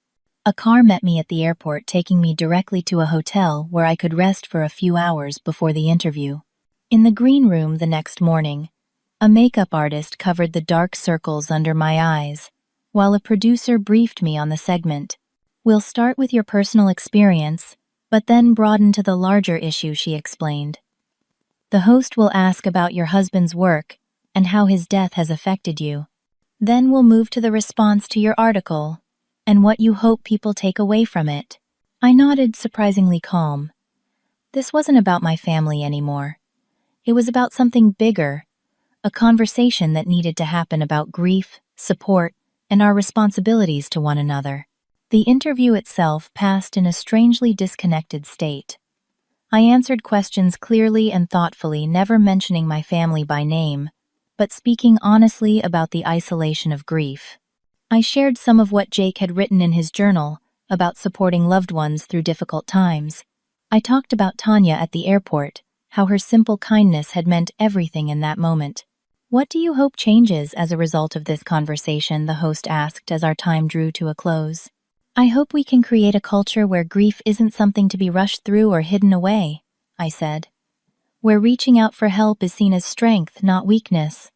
A car met me at the airport, taking me directly to a hotel where I could rest for a few hours before the interview. In the green room the next morning, a makeup artist covered the dark circles under my eyes, while a producer briefed me on the segment. "We'll start with your personal experience, but then broaden to the larger issue," she explained. "The host will ask about your husband's work and how his death has affected you. Then we'll move to the response to your article and what you hope people take away from it." I nodded, surprisingly calm. This wasn't about my family anymore. It was about something bigger, a conversation that needed to happen about grief, support, and our responsibilities to one another. The interview itself passed in a strangely disconnected state. I answered questions clearly and thoughtfully, never mentioning my family by name, but speaking honestly about the isolation of grief. I shared some of what Jake had written in his journal about supporting loved ones through difficult times. I talked about Tanya at the airport, how her simple kindness had meant everything in that moment. "What do you hope changes as a result of this conversation?" the host asked as our time drew to a close. "I hope we can create a culture where grief isn't something to be rushed through or hidden away," I said. "Where reaching out for help is seen as strength, not weakness.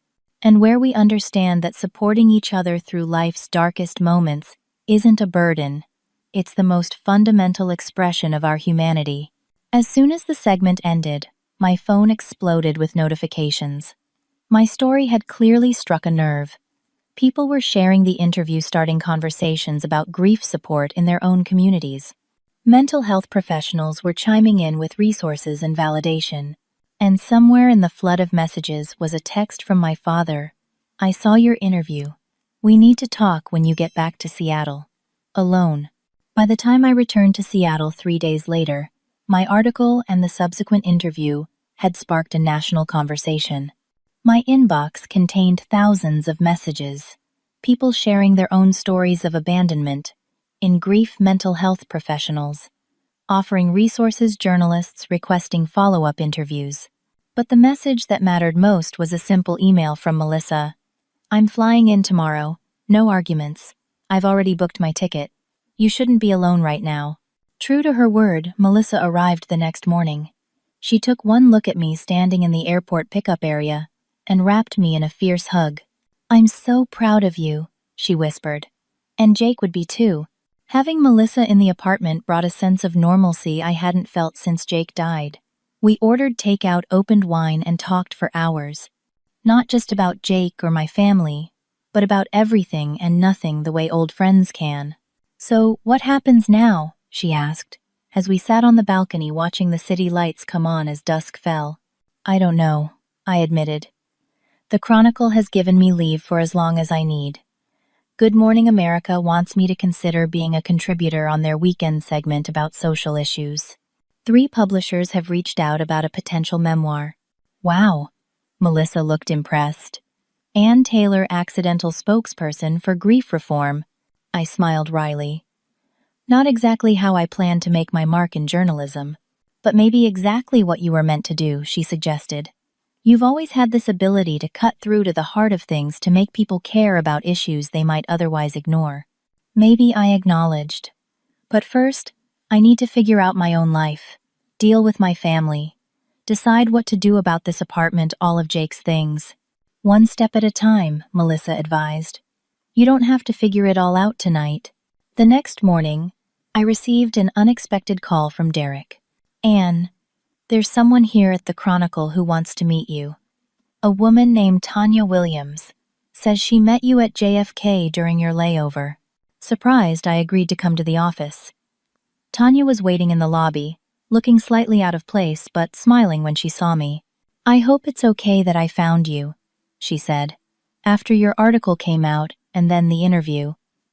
And where we understand that supporting each other through life's darkest moments isn't a burden. It's the most fundamental expression of our humanity." As soon as the segment ended, my phone exploded with notifications. My story had clearly struck a nerve. People were sharing the interview, starting conversations about grief support in their own communities. Mental health professionals were chiming in with resources and validation. And somewhere in the flood of messages was a text from my father. "I saw your interview. We need to talk when you get back to Seattle." Alone. By the time I returned to Seattle 3 days later, my article and the subsequent interview had sparked a national conversation. My inbox contained thousands of messages, people sharing their own stories of abandonment, in grief mental health professionals, offering resources, journalists requesting follow-up interviews. But the message that mattered most was a simple email from Melissa. "I'm flying in tomorrow. No arguments. I've already booked my ticket. You shouldn't be alone right now." True to her word, Melissa arrived the next morning. She took one look at me standing in the airport pickup area and wrapped me in a fierce hug. "I'm so proud of you," she whispered. "And Jake would be too." Having Melissa in the apartment brought a sense of normalcy I hadn't felt since Jake died. We ordered takeout, opened wine, and talked for hours. Not just about Jake or my family, but about everything and nothing, the way old friends can. "So, what happens now?" she asked, as we sat on the balcony watching the city lights come on as dusk fell. "I don't know," I admitted. "The Chronicle has given me leave for as long as I need. Good Morning America wants me to consider being a contributor on their weekend segment about social issues. 3 publishers have reached out about a potential memoir." "Wow," Melissa looked impressed. "Ann Taylor, accidental spokesperson for grief reform." I smiled wryly. "Not exactly how I plan to make my mark in journalism, but maybe exactly what you were meant to do," she suggested. "You've always had this ability to cut through to the heart of things, to make people care about issues they might otherwise ignore." Maybe, I acknowledged. "But first, I need to figure out my own life, deal with my family, decide what to do about this apartment, all of Jake's things." "One step at a time," Melissa advised. "You don't have to figure it all out tonight." The next morning, I received an unexpected call from Derek. "Anne, there's someone here at the Chronicle who wants to meet you. A woman named Tanya Williams. Says she met you at JFK during your layover." Surprised, I agreed to come to the office. Tanya was waiting in the lobby, looking slightly out of place but smiling when she saw me. "I hope it's okay that I found you," she said. "After your article came out and then the interview,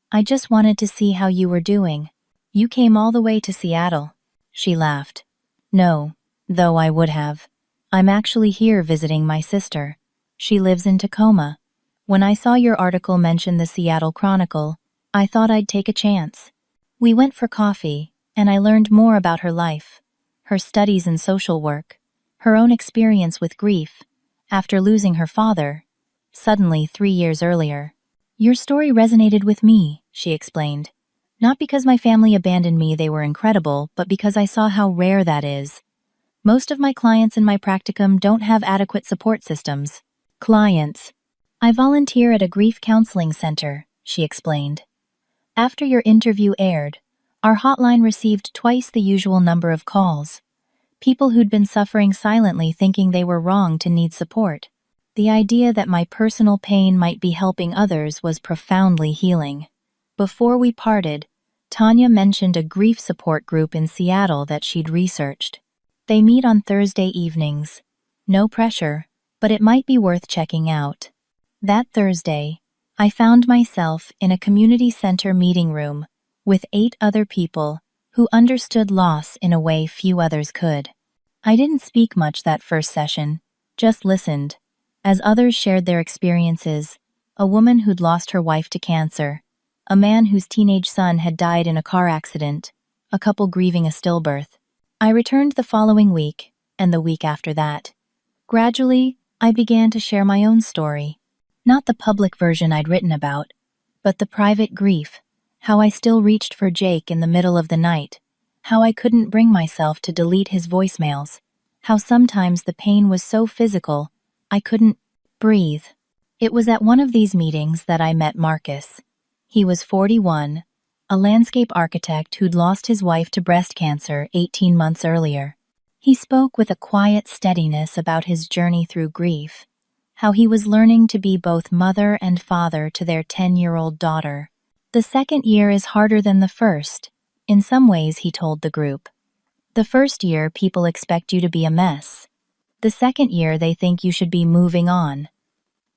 I just wanted to see how you were doing." "You came all the way to Seattle," she laughed. "No, though I would have. I'm actually here visiting my sister. She lives in Tacoma. When I saw your article mention the Seattle Chronicle, I thought I'd take a chance." We went for coffee, and I learned more about her life, her studies in social work, her own experience with grief after losing her father, suddenly 3 years earlier. Your story resonated with me, she explained. Not because my family abandoned me, they were incredible, but because I saw how rare that is. Most of my clients in my practicum don't have adequate support systems. Clients. I volunteer at a grief counseling center, she explained. After your interview aired, our hotline received twice the usual number of calls. People who'd been suffering silently thinking they were wrong to need support. The idea that my personal pain might be helping others was profoundly healing. Before we parted, Tanya mentioned a grief support group in Seattle that she'd researched. They meet on Thursday evenings. No pressure, but it might be worth checking out. That Thursday, I found myself in a community center meeting room with 8 other people who understood loss in a way few others could. I didn't speak much that first session, just listened, as others shared their experiences. A woman who'd lost her wife to cancer, a man whose teenage son had died in a car accident, a couple grieving a stillbirth. I returned the following week, and the week after that. Gradually, I began to share my own story. Not the public version I'd written about, but the private grief, how I still reached for Jake in the middle of the night, how I couldn't bring myself to delete his voicemails, how sometimes the pain was so physical, I couldn't breathe. It was at one of these meetings that I met Marcus. He was 41, a landscape architect who'd lost his wife to breast cancer 18 months earlier. He spoke with a quiet steadiness about his journey through grief, how he was learning to be both mother and father to their 10-year-old daughter. The second year is harder than the first, in some ways, he told the group. The first year, people expect you to be a mess. The second year, they think you should be moving on.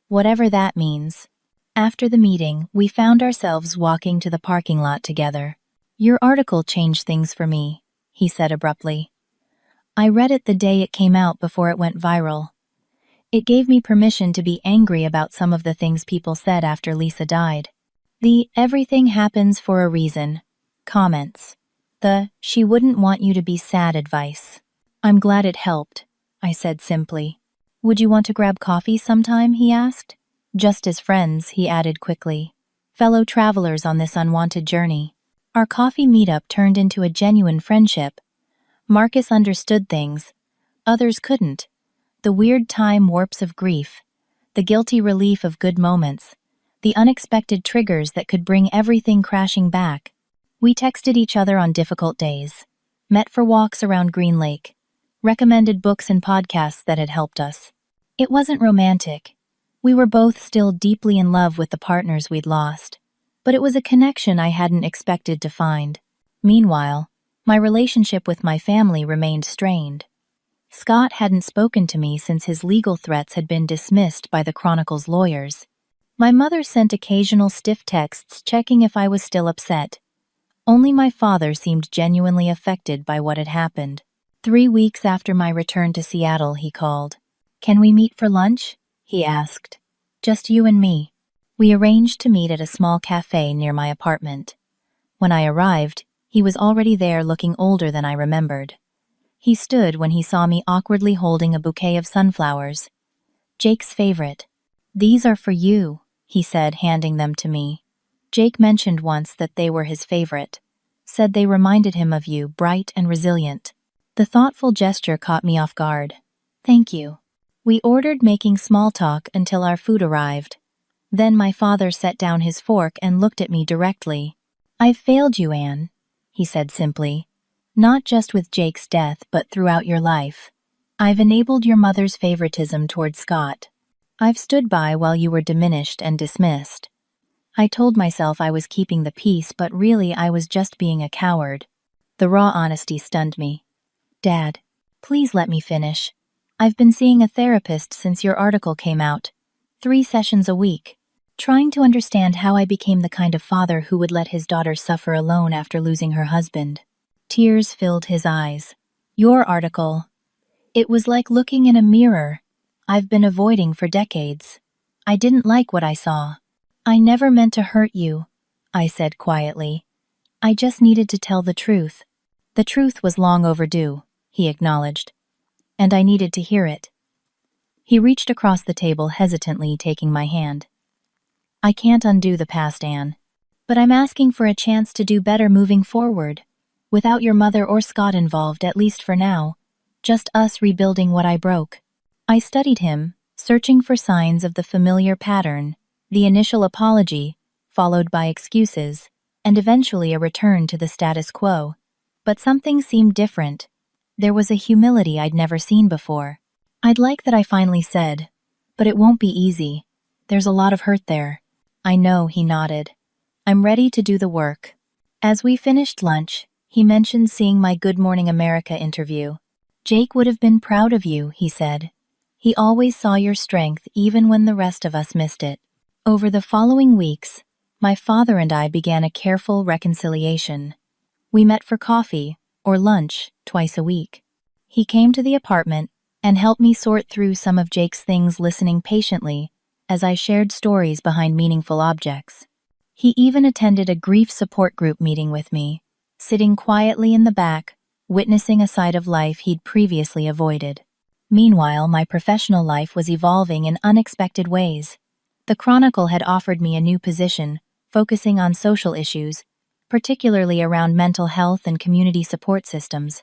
Whatever that means. After the meeting, we found ourselves walking to the parking lot together. Your article changed things for me, he said abruptly. I read it the day it came out before it went viral. It gave me permission to be angry about some of the things people said after Lisa died. The "everything happens for a reason" comments. The "she wouldn't want you to be sad" advice. I'm glad it helped, I said simply. Would you want to grab coffee sometime, he asked. Just as friends, he added quickly. Fellow travelers on this unwanted journey. Our coffee meetup turned into a genuine friendship. Marcus understood things. Others couldn't. The weird time warps of grief. The guilty relief of good moments. The unexpected triggers that could bring everything crashing back. We texted each other on difficult days. Met for walks around Green Lake. Recommended books and podcasts that had helped us. It wasn't romantic. We were both still deeply in love with the partners we'd lost. But it was a connection I hadn't expected to find. Meanwhile, my relationship with my family remained strained. Scott hadn't spoken to me since his legal threats had been dismissed by the Chronicle's lawyers. My mother sent occasional stiff texts checking if I was still upset. Only my father seemed genuinely affected by what had happened. 3 weeks after my return to Seattle, he called. Can we meet for lunch? He asked. Just you and me. We arranged to meet at a small cafe near my apartment. When I arrived, he was already there, looking older than I remembered. He stood when he saw me awkwardly holding a bouquet of sunflowers. Jake's favorite. These are for you, he said, handing them to me. Jake mentioned once that they were his favorite. Said they reminded him of you, bright and resilient. The thoughtful gesture caught me off guard. Thank you. We ordered, making small talk until our food arrived. Then my father set down his fork and looked at me directly. I've failed you, Anne, he said simply. Not just with Jake's death, but throughout your life. I've enabled your mother's favoritism toward Scott. I've stood by while you were diminished and dismissed. I told myself I was keeping the peace, but really I was just being a coward. The raw honesty stunned me. Dad, please let me finish. I've been seeing a therapist since your article came out. 3 sessions a week. Trying to understand how I became the kind of father who would let his daughter suffer alone after losing her husband. Tears filled his eyes. Your article. It was like looking in a mirror I've been avoiding for decades. I didn't like what I saw. I never meant to hurt you, I said quietly. I just needed to tell the truth. The truth was long overdue, he acknowledged. And I needed to hear it. He reached across the table hesitantly, taking my hand. I can't undo the past, Anne. But I'm asking for a chance to do better moving forward. Without your mother or Scott involved, at least for now. Just us rebuilding what I broke. I studied him, searching for signs of the familiar pattern, the initial apology, followed by excuses, and eventually a return to the status quo. But something seemed different. There was a humility I'd never seen before. I'd like that, I finally said. But it won't be easy. There's a lot of hurt there. I know, he nodded. I'm ready to do the work. As we finished lunch, he mentioned seeing my Good Morning America interview. Jake would have been proud of you, he said. He always saw your strength even when the rest of us missed it. Over the following weeks, my father and I began a careful reconciliation. We met for coffee or lunch twice a week. He came to the apartment and helped me sort through some of Jake's things, listening patiently as I shared stories behind meaningful objects. He even attended a grief support group meeting with me, sitting quietly in the back, witnessing a side of life he'd previously avoided. Meanwhile, my professional life was evolving in unexpected ways. The Chronicle had offered me a new position, focusing on social issues, particularly around mental health and community support systems.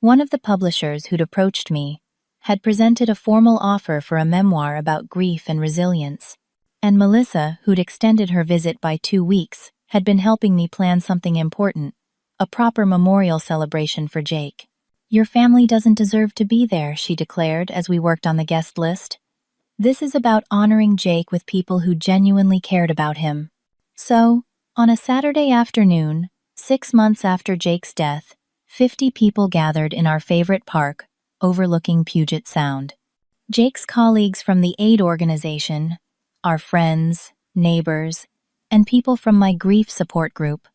One of the publishers who'd approached me had presented a formal offer for a memoir about grief and resilience. And Melissa, who'd extended her visit by 2 weeks, had been helping me plan something important, a proper memorial celebration for Jake. Your family doesn't deserve to be there, she declared as we worked on the guest list. This is about honoring Jake with people who genuinely cared about him. So, on a Saturday afternoon, 6 months after Jake's death, 50 people gathered in our favorite park, overlooking Puget Sound. Jake's colleagues from the aid organization, our friends, neighbors, and people from my grief support group.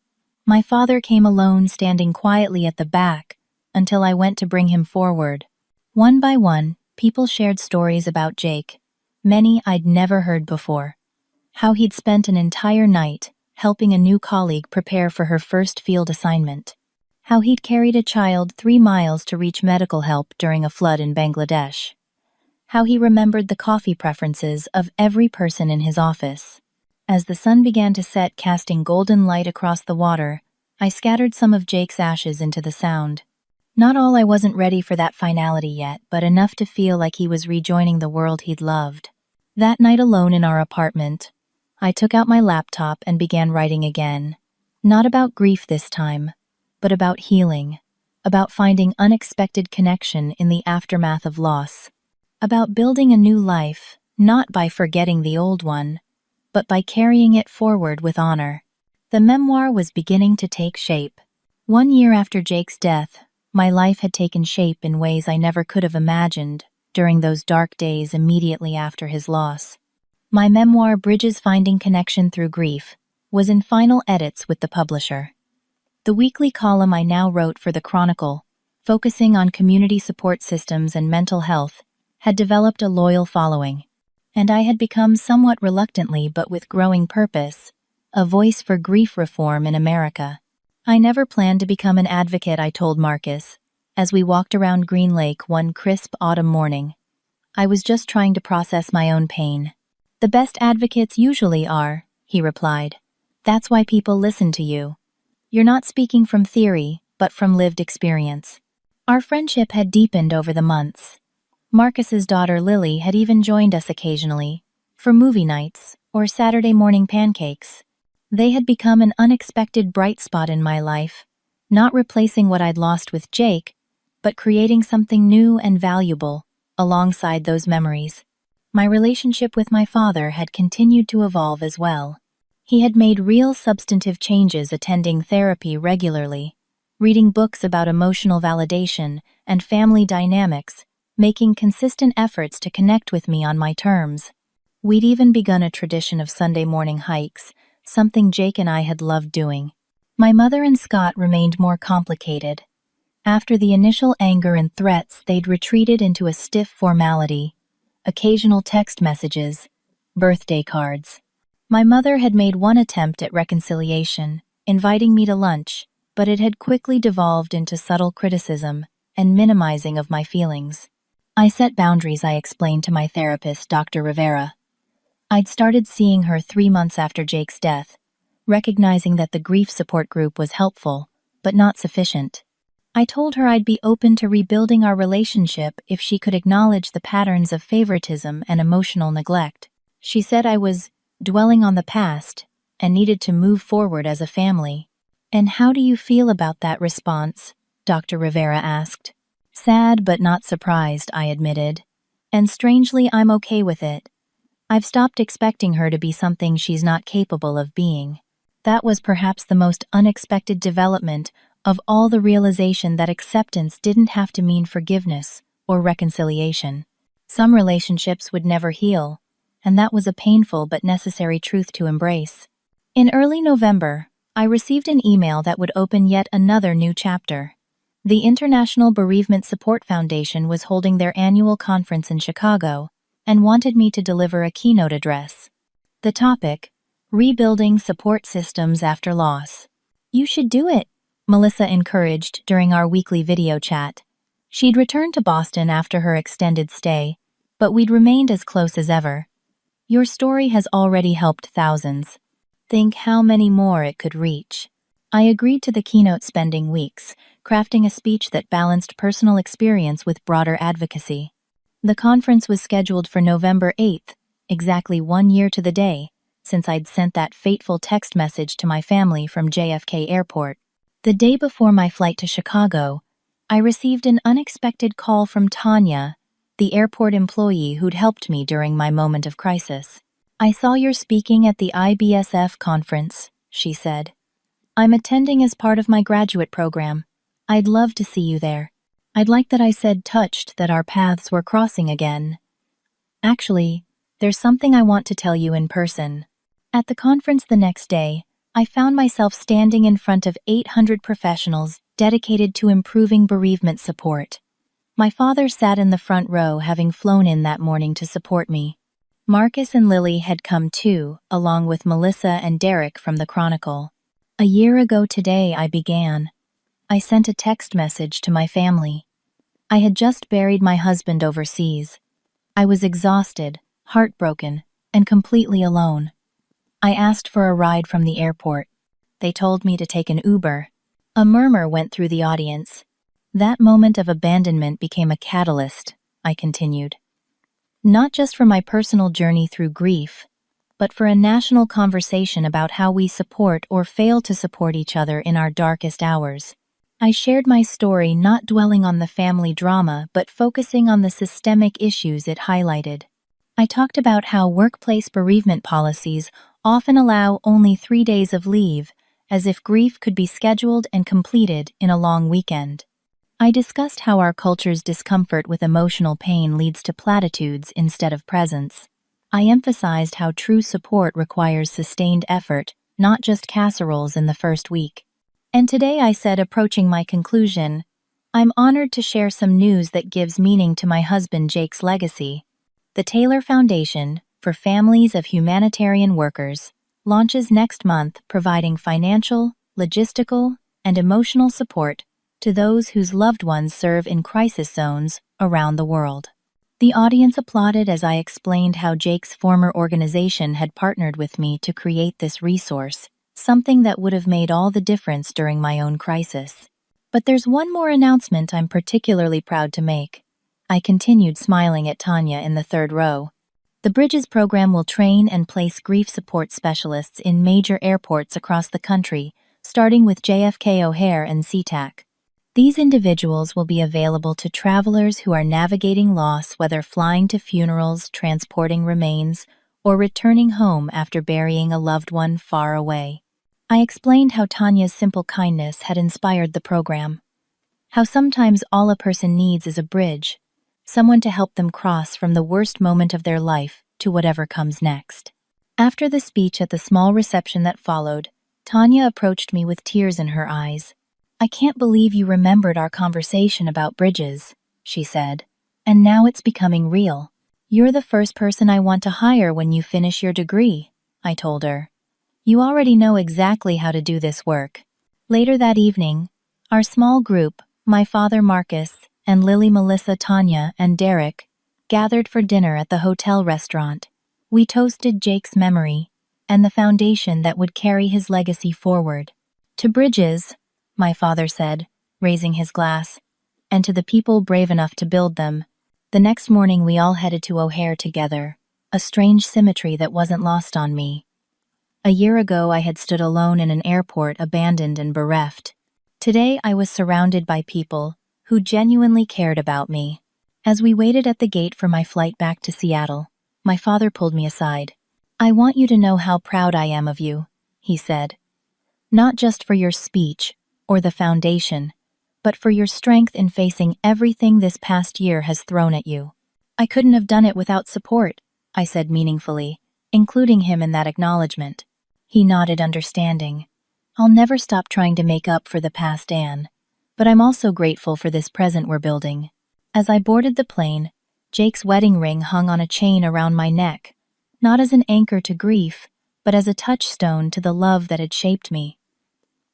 My father came alone, standing quietly at the back, until I went to bring him forward. One by one, people shared stories about Jake, many I'd never heard before. How he'd spent an entire night helping a new colleague prepare for her first field assignment. How he'd carried a child 3 miles to reach medical help during a flood in Bangladesh. How he remembered the coffee preferences of every person in his office. As the sun began to set, casting golden light across the water, I scattered some of Jake's ashes into the Sound. Not all. I wasn't ready for that finality yet, but enough to feel like he was rejoining the world he'd loved. That night, alone in our apartment, I took out my laptop and began writing again. Not about grief this time, but about healing, about finding unexpected connection in the aftermath of loss, about building a new life, not by forgetting the old one, but by carrying it forward with honor. The memoir was beginning to take shape. 1 year after Jake's death, my life had taken shape in ways I never could have imagined during those dark days immediately after his loss. My memoir, Bridges Finding Connection Through Grief, was in final edits with the publisher. The weekly column I now wrote for the Chronicle, focusing on community support systems and mental health, had developed a loyal following, and I had become, somewhat reluctantly but with growing purpose, a voice for grief reform in America. I never planned to become an advocate, I told Marcus, as we walked around Green Lake one crisp autumn morning. I was just trying to process my own pain. The best advocates usually are, he replied. That's why people listen to you. You're not speaking from theory, but from lived experience. Our friendship had deepened over the months. Marcus's daughter Lily had even joined us occasionally, for movie nights or Saturday morning pancakes. They had become an unexpected bright spot in my life, not replacing what I'd lost with Jake, but creating something new and valuable alongside those memories. My relationship with my father had continued to evolve as well. He had made real substantive changes, attending therapy regularly, reading books about emotional validation and family dynamics, making consistent efforts to connect with me on my terms. We'd even begun a tradition of Sunday morning hikes, something Jake and I had loved doing. My mother and Scott remained more complicated. After the initial anger and threats, they'd retreated into a stiff formality, occasional text messages, birthday cards. My mother had made one attempt at reconciliation, inviting me to lunch, but it had quickly devolved into subtle criticism and minimizing of my feelings. I set boundaries, I explained to my therapist, Dr. Rivera. I'd started seeing her 3 months after Jake's death, recognizing that the grief support group was helpful, but not sufficient. I told her I'd be open to rebuilding our relationship if she could acknowledge the patterns of favoritism and emotional neglect. She said I was dwelling on the past and needed to move forward as a family. "And how do you feel about that response?" Dr. Rivera asked. "Sad but not surprised," I admitted. "And strangely, I'm okay with it. I've stopped expecting her to be something she's not capable of being." That was perhaps the most unexpected development of all, the realization that acceptance didn't have to mean forgiveness or reconciliation. Some relationships would never heal, and that was a painful but necessary truth to embrace. In early November, I received an email that would open yet another new chapter. The International Bereavement Support Foundation was holding their annual conference in Chicago and wanted me to deliver a keynote address. The topic: Rebuilding Support Systems After Loss. "You should do it," Melissa encouraged during our weekly video chat. She'd returned to Boston after her extended stay, but we'd remained as close as ever. "Your story has already helped thousands. Think how many more it could reach." I agreed to the keynote, spending weeks crafting a speech that balanced personal experience with broader advocacy. The conference was scheduled for November 8th, exactly 1 year to the day, since I'd sent that fateful text message to my family from JFK Airport. The day before my flight to Chicago, I received an unexpected call from Tanya, the airport employee who'd helped me during my moment of crisis. "I saw you're speaking at the IBSF conference," she said. "I'm attending as part of my graduate program. I'd love to see you there." I'd like that I said, touched that our paths were crossing again. "Actually, there's something I want to tell you in person." At the conference the next day, I found myself standing in front of 800 professionals dedicated to improving bereavement support. My father sat in the front row, having flown in that morning to support me. Marcus and Lily had come too, along with Melissa and Derek from the Chronicle. "A year ago today," I began. I sent a text message to my family. I had just buried my husband overseas. I was exhausted, heartbroken, and completely alone. I asked for a ride from the airport. They told me to take an Uber. A murmur went through the audience. "That moment of abandonment became a catalyst," I continued. "Not just for my personal journey through grief, but for a national conversation about how we support or fail to support each other in our darkest hours." I shared my story, not dwelling on the family drama, but focusing on the systemic issues it highlighted. I talked about how workplace bereavement policies often allow only 3 days of leave, as if grief could be scheduled and completed in a long weekend. I discussed how our culture's discomfort with emotional pain leads to platitudes instead of presence. I emphasized how true support requires sustained effort, not just casseroles in the first week. And today, I said, approaching my conclusion, I'm honored to share some news that gives meaning to my husband Jake's legacy. The Taylor Foundation, for Families of Humanitarian Workers, launches next month, providing financial, logistical, and emotional support to those whose loved ones serve in crisis zones around the world. The audience applauded as I explained how Jake's former organization had partnered with me to create this resource, something that would have made all the difference during my own crisis. But there's one more announcement I'm particularly proud to make. I continued, smiling at Tanya in the third row. The Bridges program will train and place grief support specialists in major airports across the country, starting with JFK O'Hare and SeaTac. These individuals will be available to travelers who are navigating loss, whether flying to funerals, transporting remains, or returning home after burying a loved one far away. I explained how Tanya's simple kindness had inspired the program. How sometimes all a person needs is a bridge, someone to help them cross from the worst moment of their life to whatever comes next. After the speech at the small reception that followed, Tanya approached me with tears in her eyes. "I can't believe you remembered our conversation about bridges," she said. "And now it's becoming real. You're the first person I want to hire when you finish your degree," I told her. "You already know exactly how to do this work." Later that evening, our small group, my father Marcus, and Lily, Melissa, Tanya, and Derek gathered for dinner at the hotel restaurant. We toasted Jake's memory and the foundation that would carry his legacy forward. To Bridges, my father said, raising his glass, and to the people brave enough to build them. The next morning we all headed to O'Hare together, a strange symmetry that wasn't lost on me. A year ago I had stood alone in an airport, abandoned and bereft. Today I was surrounded by people who genuinely cared about me. As we waited at the gate for my flight back to Seattle, my father pulled me aside. "I want you to know how proud I am of you," he said. "Not just for your speech or the foundation, but for your strength in facing everything this past year has thrown at you." "I couldn't have done it without support," I said meaningfully, including him in that acknowledgement. He nodded, understanding. "I'll never stop trying to make up for the past, Anne, but I'm also grateful for this present we're building." As I boarded the plane, Jake's wedding ring hung on a chain around my neck, not as an anchor to grief, but as a touchstone to the love that had shaped me.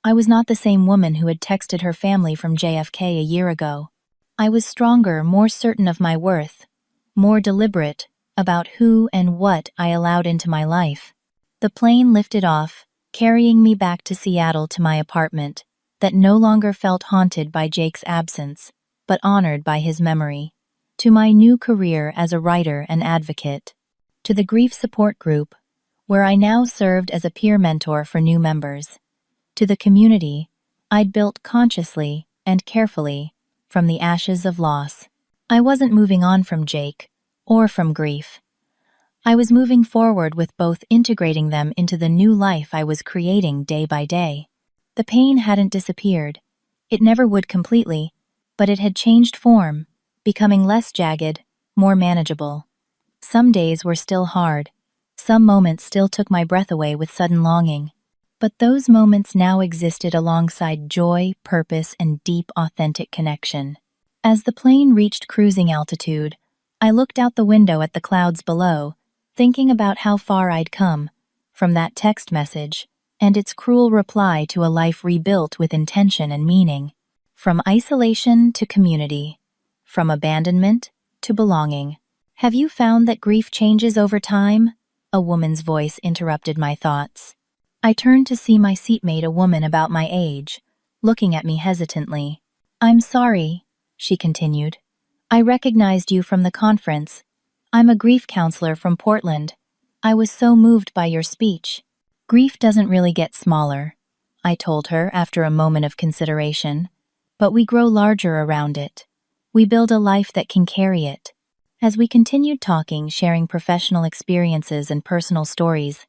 I was not the same woman who had texted her family from JFK a year ago. I was stronger, more certain of my worth, more deliberate about who and what I allowed into my life. The plane lifted off, carrying me back to Seattle to my apartment, that no longer felt haunted by Jake's absence, but honored by his memory. To my new career as a writer and advocate. To the grief support group, where I now served as a peer mentor for new members. To the community I'd built consciously and carefully from the ashes of loss. I wasn't moving on from Jake or from grief. I was moving forward with both, integrating them into the new life I was creating day by day. The pain hadn't disappeared. It never would completely, but it had changed form, becoming less jagged, more manageable. Some days were still hard. Some moments still took my breath away with sudden longing. But those moments now existed alongside joy, purpose, and deep, authentic connection. As the plane reached cruising altitude, I looked out the window at the clouds below, thinking about how far I'd come from that text message and its cruel reply to a life rebuilt with intention and meaning. From isolation to community, from abandonment to belonging. "Have you found that grief changes over time?" A woman's voice interrupted my thoughts. I turned to see my seatmate, a woman about my age, looking at me hesitantly. "I'm sorry," she continued. "I recognized you from the conference. I'm a grief counselor from Portland. I was so moved by your speech." "Grief doesn't really get smaller," I told her after a moment of consideration, "but we grow larger around it. We build a life that can carry it." As we continued talking, sharing professional experiences and personal stories,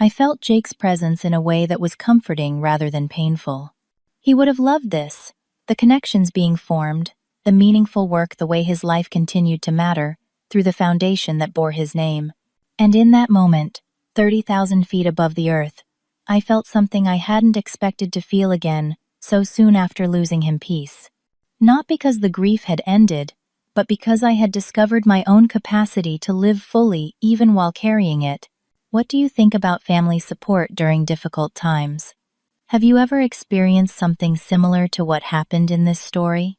I felt Jake's presence in a way that was comforting rather than painful. He would have loved this, the connections being formed, the meaningful work, the way his life continued to matter through the foundation that bore his name. And in that moment, 30,000 feet above the earth, I felt something I hadn't expected to feel again so soon after losing him: peace. Not because the grief had ended, but because I had discovered my own capacity to live fully even while carrying it. What do you think about family support during difficult times? Have you ever experienced something similar to what happened in this story?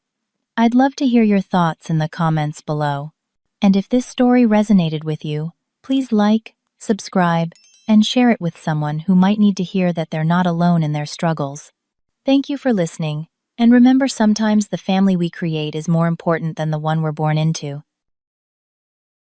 I'd love to hear your thoughts in the comments below. And if this story resonated with you, please like, subscribe, and share it with someone who might need to hear that they're not alone in their struggles. Thank you for listening, and remember, sometimes the family we create is more important than the one we're born into.